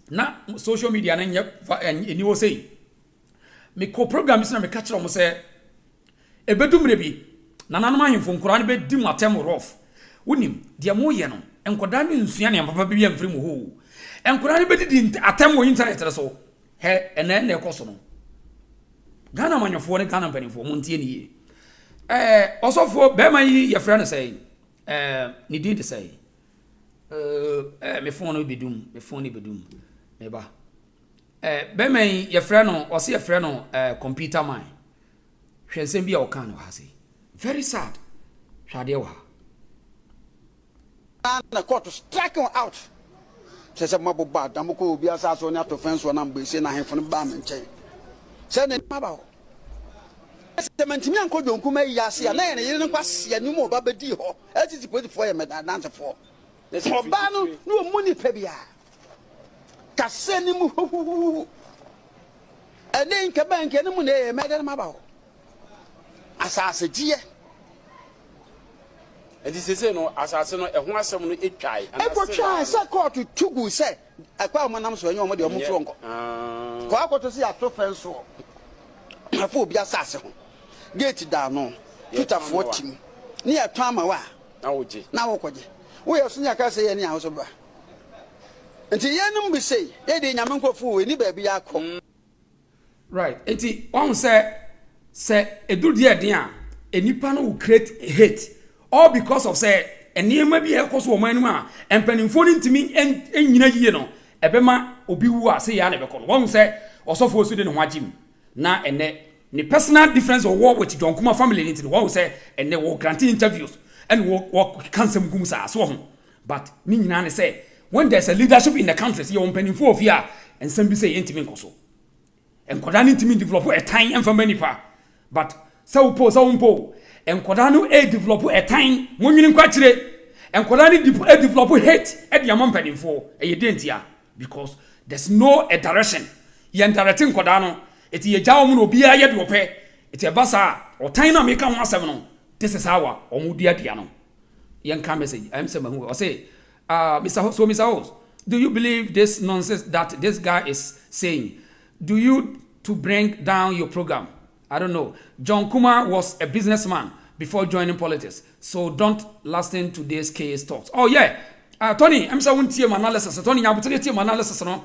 Now social media and you say me co-program is not me catch almost say a bedroom rebi. Nanama him from Quran be dim atem rough. Unim, dear mo yeno, and Kodani in Sian and Papa be and free who. And Quran be didn't attempt internet so. He and then their costume. Ghana man your phone Ghana penny for Montieni. Also for Bema your friend say, ni did say, me phone will be doom, me phone will be doom, neighbor. Bema your friend or see a friend on computer mine. She send be our kind of has very sad. Shadewa. And the court to strike him out. Says a mobile bad, Damuko be as on out of fence when I'm saying I have from the barman chain. Send it about. Sementimi anko jonku me yase ya na ye ne yire nkwase ya numo ba bedi ho ati put for ye me dance for oba no no mu ni pa bia kase ni mu ene nka banke ni mu na ye me de ma ba ho asase giye edi sese no asase no ehun asem no etwai eko twa se court tugu se akwa mo nam so enye mo de mo fro nko ko akoto se ato fenso afo obi asase ho gate down no Peter 14 ni atama wa na wokoje wo yeso nya ka se ye ni ahoso ba enti ye num bi sei ye de nyame nkofo we ni ba bi akọ right enti on say edu de den a enipa no will create hate all because of say enema bi ekoso o man mu a empanimfo ni ntimi enyina yie no ebema obi wu a say ya na bekọ no won say osofo osu de ne ho agim na ene the personal difference or war with John Kuma family into the one who say and they will grant interviews and will cancel Gumsa so but Nina say when there's a leadership in the country, you're opening for fear and some be say intimate so and Kodani to develop a time and for many pa but so po and Kodano develop a time when you quite and Kodani develop hate at the amount penny for a identity because there's no a direction you directing Kodano. It's a jaw no be a yet wope. It's a bassa or tina make on 1 This is our or mudia piano. Young can message. I'm someone who say, Mr. Host, do you believe this nonsense that this guy is saying? Do you to bring down your program? I don't know. John Kumah was a businessman before joining politics, so don't listen to this case talks. Oh yeah, Tony, I'm saying team analysis. Tony, I'm going to team analysis. No,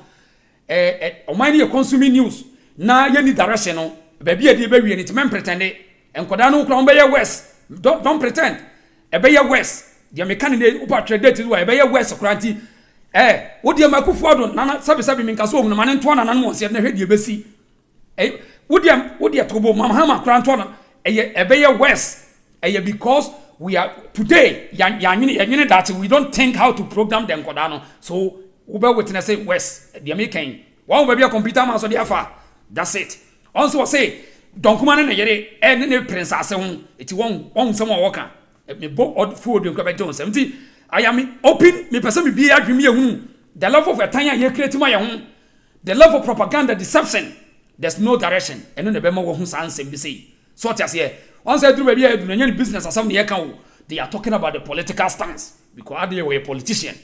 mind consuming news. Na ye ni direction no baby e dey be wi ni men pretend enkoda no kra be west don't pretend e be west dia me kan dey upa trade wa e be west kranti wo dia makufu ado na sabi min kaso mu na mane nto na nan mo se na hwe die besi wo dia tobo mama kra nto na e be west because we are today ya nyine that we don't think how to program the enkoda no so we be witness say west dia me kan one be a computer man so dia fa. That's it. Also say, don't come on in a and any princess. It's one someone walker. Me both food in Quebec Jones. I am open, me person be a dreamy. The love of a tiny year create my own. The love of propaganda, deception. There's no direction. And then the Bemo who's answering BC. So as here, once I do baby, any business or some year they are talking about the political stance because they were a politician.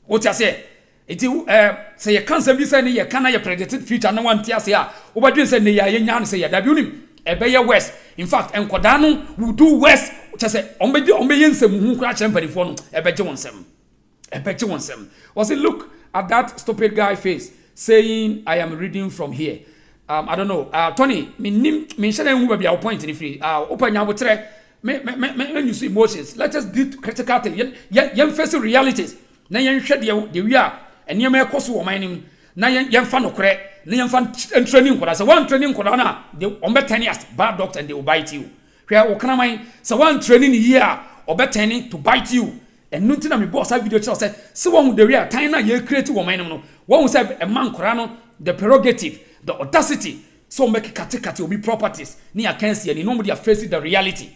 What you say? It say you can't say say you can't your predicted future no one tia say obadwen say ya yenyan say ya da biunim e be ye west in fact enkoda no will do west which say ombe yensem hu kra chemperifo no e be je wonsem was it look at that stupid guy face saying I am reading from here I don't know Tony me share hu ba bia point ni free opanya botre you see emotions. Let us do critical thing. Yen face realities. Na yen hwɛ de we are enema ekoso wo man nim. Na yen fa no kore. Na yen fa training koda. So one training koda na they ombe 10 years bad doctor and they will bite you. Hwɛ wo kana man so one training year obe 10 to bite you. And nunti na me boss that video say se one the real time na ye create wo man nim no. One say a man kora no the prerogative, the audacity so make kate obi properties ni akansi and nobody are facing the reality.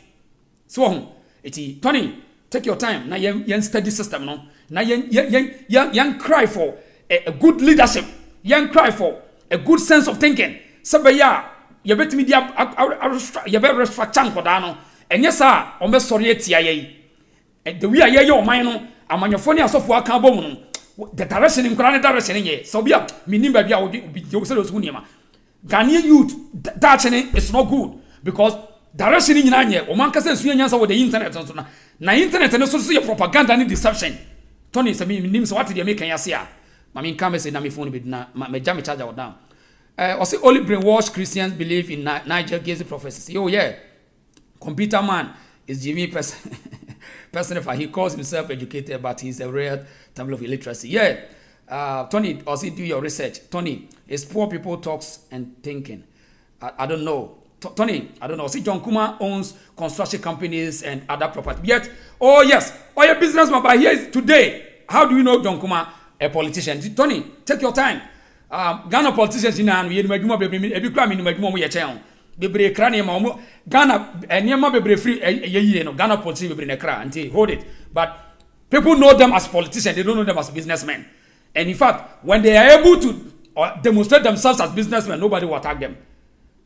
So eti Tony, take your time na yen study system no. Na yen cry for a good leadership. Yen cry for a good sense of thinking. Sabe ya ye betimi dia ye be restructure nkoda no. Enye sa o be sorry etia ye. The we are ye o man no amanyefo ni asofo aka bom no. The direction in Quran direction ye. So bia minim ba bia obi say those who niema. Ghanaian youth that is not good because direction in nyanye o man kase suya nyansa with the internet so na internet no so your propaganda and deception. Tony say minim so what dey make ya say ma me come say na me phone be na me jam charger or down. Or say only brainwashed Christians believe in Nigel Gacy prophecies. Oh yeah. Computer man is Jimmy person. Personally, he calls himself educated, but he's a rare level of illiteracy. Yeah. Tony, also do your research. Tony, it's poor people talks and thinking. I don't know. Tony, I don't know. See, John Kumah owns construction companies and other property. Yet, oh yes, or your businessman, but here is today. How do you know John Kumah, a politician? Tony, take your time. Ghana politicians in and we every crime in my channel. Bebre krani ma omo Ghana enema bebre free ye no Ghana politicians bebre nekra until hold it, but people know them as politicians, they don't know them as businessmen. And in fact, when they are able to demonstrate themselves as businessmen, nobody will attack them.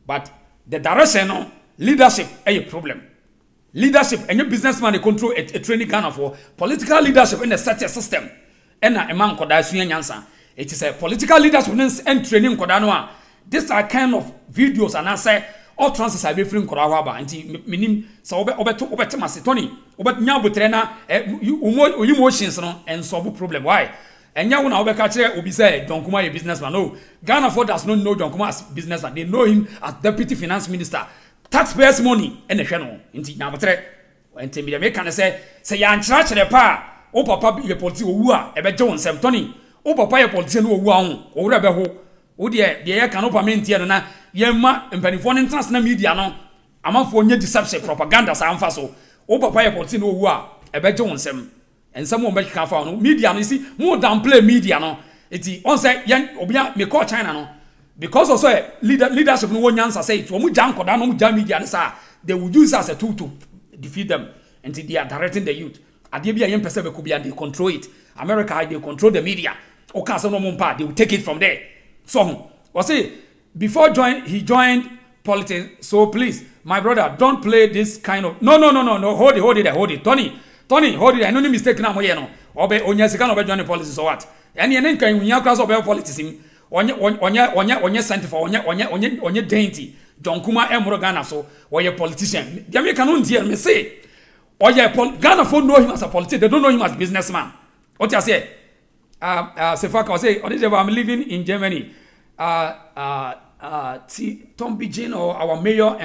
But the direction no leadership is a problem. Leadership and your businessman they control a training Ghana for political leadership in a certain system. And a man koda suya nyansa. It is a political leadership and training koda no. These are kind of videos and I say all transfers are be free korawa ba nti minim so obeto mase Tony obet nya botre na emotions no and solve problem why enya wo na obeka kire obi say John Kumah a businessman. No, Ghana for does not know John Kumah as businessman. They know him as deputy finance minister. Taxpayers money and the channel nti nya botre enti me make can say ya nchira kire pa o papa ye politician owu a ebe je won sem Tony o papa ye politician owu a ho o wura be ho o de ye kan opament ye no na ye ma mpanifo ne international media no amafo nye deception propaganda sa amfa so o papa ye politician owu a ebe je won sem ensam o make kan fa no media no see mo downplay media no eti on say yen obia me call China no because also leadership no wonyansa say it omu jan koda no mu jan media no sa they will use as a tool to defeat them until they are directing the youth. Ade bia yen pese be ko bia they control it. America they control the media. O can say no mo pa they will take it from there. So was say before he joined politics. So please my brother don't play this kind of no hold it Tony hold it. I no mistake na mo ye no obe onya sika no be join politics or what and ye nkan unya class obe politics im onye center for onye dainty John Kumah emro Ghana so oye politician they make no dear me say oye Ghana for know him as a politician, they don't know him as businessman. What you say Sefaka say I'm living in Germany. Tom Bijin or our mayor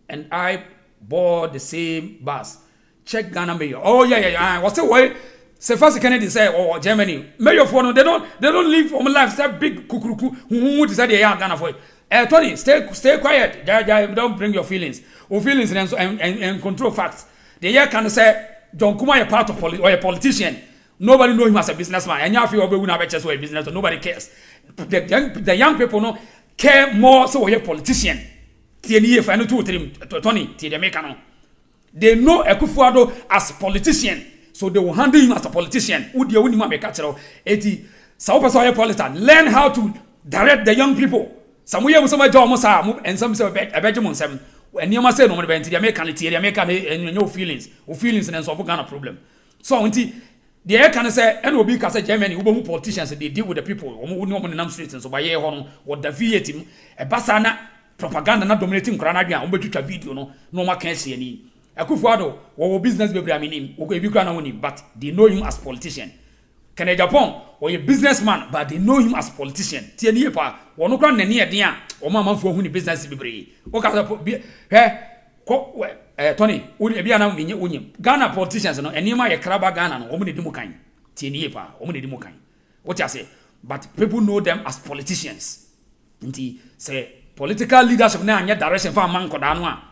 and I board the same bus. Check Ghana mayor. Oh yeah. What's the way? Sefaka Kennedy say oh Germany mayor for no they don't live from life that big kukuruku who decide they are Ghana for. Tony, stay quiet. Don't bring your feelings. Or feelings and control facts. The year can say John Kumah a part of or a politician. Nobody know him as a businessman. And you feel we have a chance for a business, so nobody cares. The young people no care more so a politician. Tony, they know Akufo-Addo as politician, so they will handle him as a politician. Learn how to direct the young people. Some way some job and some say a bedroom seven. And you must say no more than the American and no feelings and solve Ghana problem. So until the air can say and will be because Germany who politicians they deal with the people who know on the streets and so by home or the Vietnam a basana propaganda not dominating Granada on the video no more can see any. Akufo-Addo or business baby I mean him, but they know him as politician. Can Japan or a businessman, but they know him as politician. Tianiepa or no grand near dia or mamma for whom the business be brave. Tony, ebi ana menye onyim. Ghana politicians no enima ye kraba Ghana no omo ne di mu kan. Tie nie pa, omo ne di mu kan. What you say? But people know them as politicians. Nti say political leadership na anya direction for man koda no a.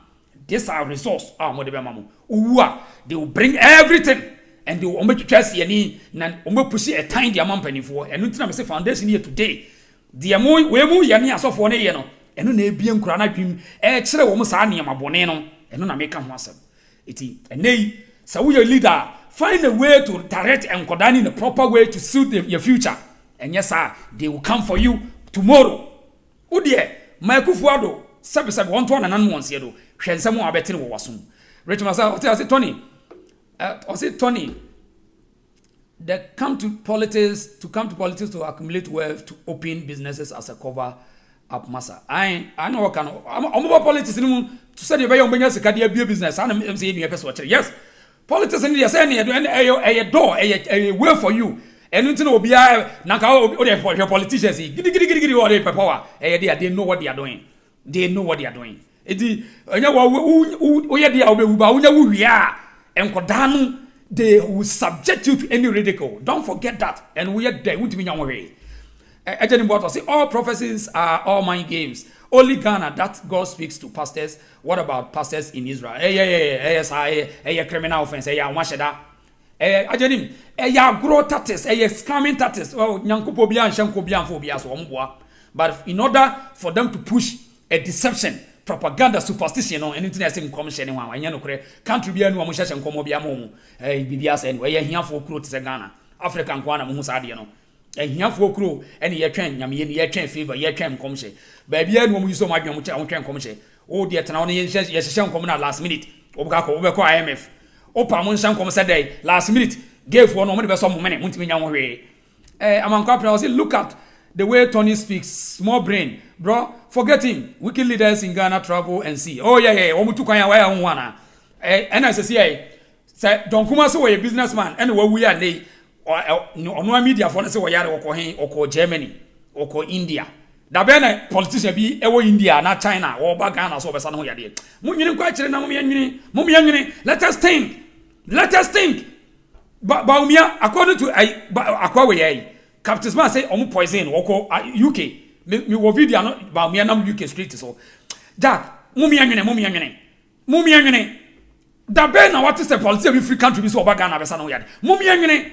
This are resource mo de be mamu. Uwa, they will bring everything and they will make trust yani na omo push a time the amount for. Enu ntina me say foundation here today. The we mu yani asofo ne ye no. Enu na ebie nkura na dwim kire wo mu saa ne mabone no. Enu na make am asem. Iti enei say we leader find a way to direct enkoda in a proper way to suit your future. And yes sir, they will come for you tomorrow. Udie Maikufuado sabi want to nan once yedo. Hwensam abetene wo wasom. Rich Masa I say Tony. I say Tony, they come to politics to accumulate wealth to open businesses as a cover up massa. I know what kind of I'm politics to say the way you bring us a business. I'm saying you person. Yes. Politics in the saying a door a way for you. And you know be your politicians gidi what they power. They know what they are doing. They know what they are doing. Edi onya wo ye dia obehuba onya wo hia enkodanu they will subject you to any ridicule. Don't forget that. And we are there with me on way. Say all prophecies are all mind games. Only Ghana that God speaks to pastors. What about pastors in Israel? Criminal offense. Grow tactics. Scamming tactics. Oh, nyankopo bia nshanko bia mfo bia so omboa. But in order for them to push a deception, propaganda, superstition, and anything commission, country be no musha and come bia mo. Bibias anyway, here for crew to Ghana. African Kwana Musadia. And here for crew, and ye train, ye train fever, ye train commission. Baby, no use so much on train commission. Oh, dear, yes, come out last minute. Obako, IMF. Opa Munshan come said last minute, gave one money by some money, Muntimin. Among companies, look at the way Tony speaks, small brain, bro. Forget him. Wicked leaders in Ghana travel and see. Oh yeah. Omutukanya waya unwana. And I say, don't come as a businessman. Anyway, we are they no media for us or Germany or India. Da bene politician be ewo India na China or Ghana so be sanu yade. Munyin kwa kire na mumyanwini. Let us think. Ba umia according to akwa we Captain Smart say omu poison woko UK. Me wo video no ba umia nam UK street so. Jack, mumyanwini. Da bene na what is the policy of free country be so Ghana be sanu yade. Mumyanwini.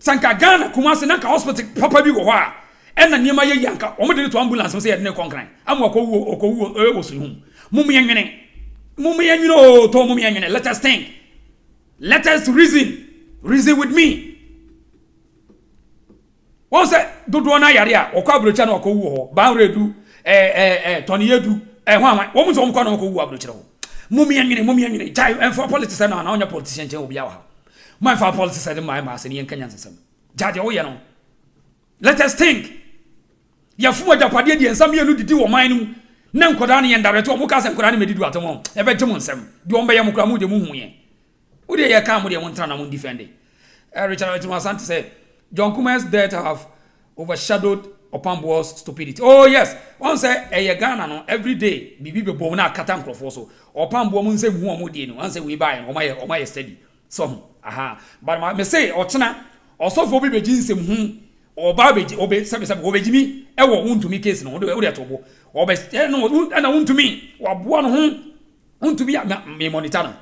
Sanka Ghana Kumasi na hospital papa bi wo ha. And the Nima Yanka, only to ambulance was said no concrete. I'm Wako soon. Mummy, let us think. Let us reason. Reason with me. Once do one area or Cabruchan or Kowo, Bauredu, Tony Edu, and one woman's own corner of Abrucho. Mummy, and for politicians and on your politician will be our. My father politics said in my mass and Kenyan. Judge Oyano. Let us think. Ya fuwa japade de ensam ye no didi wo man nu na nkoda ne yenda reto mo ka se nkoda ne medidu atomo e be jemo nsem de omba ye mokra mu de mu huye wo de ye ka mu de mo ntra na mo defend Richard Asante say John Kuma's death have overshadowed Opambo's stupidity. Oh yes, one say e Ghana no every day bibi be bom na akata nkrofo so Opambo mo nsem hu o mo de no one say we buy o my steady so but me say ochena osofo bi be jinsem hu Oba obe sabe obejimi ewo untumi case no ode atobo obe no na untumi waboa no ho untumi me monitor no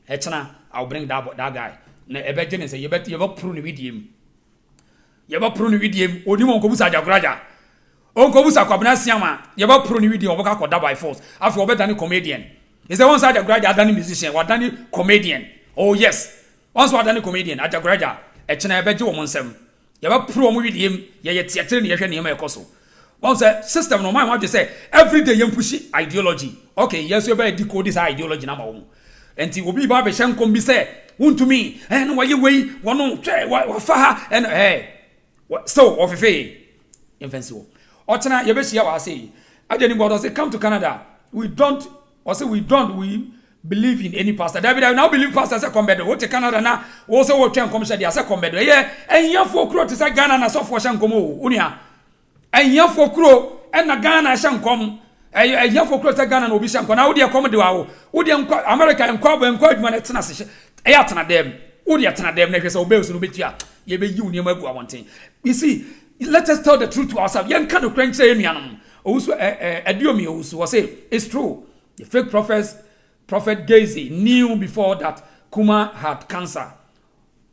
echena I'll bring that guy na ebeje ne say you pro ni widiem oni mo nkobusa ajagraja onkobusa kwabena siama you pro ni widiem oboka koda by force afi obedani comedian is the one side ajagraja adani musician wadani comedian oh yes once wadani comedian ajagraja echena ebeje wo monsem Yaba pro mu widiem ye theater ne yehwe ne ma ekoso. One say system no man what say every day you push ideology. Okay, yes you better decode this ideology na ma wo. Enti obi ba be hyenkom bi say wontumi no waye wei wono twe wa fa ha so ofefe infensiwo. Ochena ye be hia wa say ajeni bodo say come to Canada. We believe in any pastor. David, I now believe pastor say come bedo. What Canada na also what twen come say dia say come bedo. Enya fo kro to say Ghana na so fo hye nkomo unia. Enya fo kro na Ghana hye nkom ya for cross Ghana no bi shanko na wo de come de wa wo de America enko ba enko adwuma na tena se ya tena dem wo de tena dem na hwese obey so no betua ye be yi wo niam agu awonten. You see, let us tell the truth to ourselves. Yen kan no kran say enuanom also adiomi also was say it's true. The fake prophet Gazi knew before that Kumah had cancer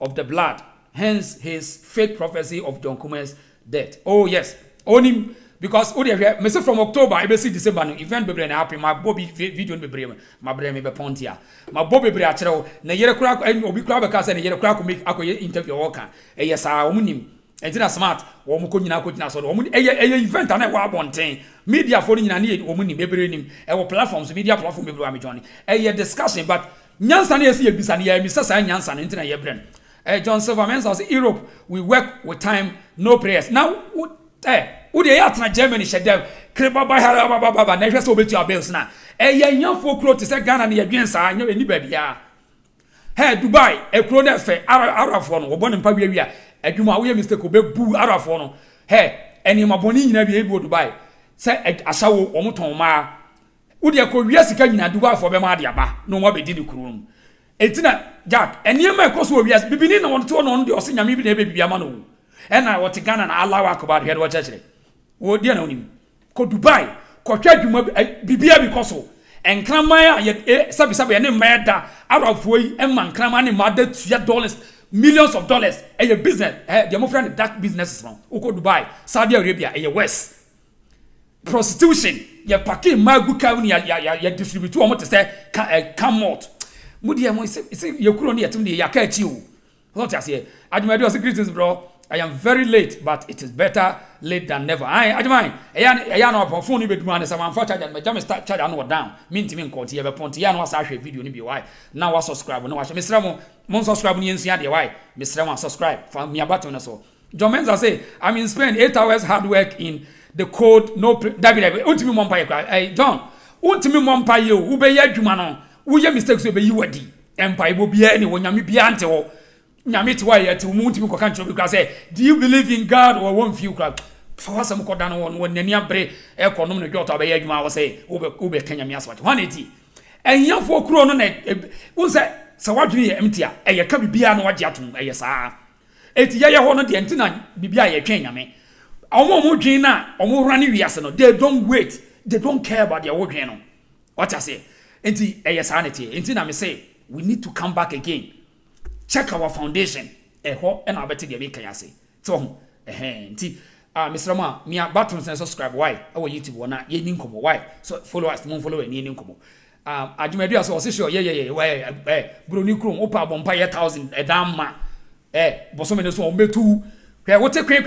of the blood, hence his fake prophecy of John Kumah's death. Oh yes, only because me say from October I be see December no event bebre na happen my Bobby video no bebre my bre me be pontia my Bobby bebre a kire na yere kura obi kura be ka say na yere kura ko make akoye interview worker yes omunim entina smart wo mu ko nyina ko gyina so wo mu event na wa bonten media for nyina na wo mu ni bebre nim e wo platforms media platform bebre wa me join discussion but nyansa na yesi ebisa na ya mi sasa nyansa na entina ye bre John Silverman says Europe we work with time no prayers now wo de ya tena Germany shedem kreba ba hara baba na hwese obetu abels na ye nyafo kro te se Ghana na ye dwen sa anya eni babia Dubai kro na fe arafo no wo bone mpa wiawia adwuma wo ye mistake obebu arafo no eni maboni nyina bi ebi Dubai se asawo wo moton ma wo de ko wia sika nyina Dubai fo be ma de aba no wo be di ni kurum etina Jack eni ma ekoso wo wia bibini na won to no de osanyame bi na be bibia ma no ena wo te Ghana na Allah wa akbar head wo church wo dia na onim ko Dubai ko twa dwuma bibia bi koso enkraman ya sabi ya ne meda arafo yi emma enkraman ne mada tuya dollars millions of dollars your business the mo friend dark businesses no ko Dubai Saudi Arabia west prostitution ya paki magu kauni ya distribute o mo te say come out mudia mo say ye kuro ne yatim de ya ka chi o what I say adumadi o greetings bro I am very late, but it is better late than never. I mind. I no phone be do an some charge and me start charge and down. Mean to me nko ye be point. Ya no sa hwe video ni bi why. Now wa subscribe no wa hwe. Mr. Mo subscribe ni ensia de why. Mr. Mo subscribe. For me about na so. John Menza say I'm in Spain 8 hours hard work in the code no David. Untimi mo mpa ye John. Untimi mo mpa ye o. Wo be ye adwuma no. Wo ye mistakes so be yi wadi. Empire bo bia ni wo nyame bia ante wo. Nyamiti why yet umuntu ko kan chobi say do you believe in God or one few crowd for some ko dan won nani abre e ko nom no dwota be yadwuma wo say wo be kanya mi aswat 180 enyafo kuro no na won say sa wadwene ye empty a e ye ka bibia no wagye atom e ye saa eti ye ho no de ntina bibia ye twen nyame omo dwen na omo rane wiase no they don't wait they don't care about their wodwen no what I say enti e ye saa neti enti na me say we need to come back again. Check our foundation. Eho and I bet you make can say. So nti Mr. Ma me button and subscribe why our YouTube one ye nin komo why so follow us mon follow any nin komo adwumadu aso sure ye why bro ni krom opa bompa ye 1000 edam ma boso me no so o metu hwe wote kwen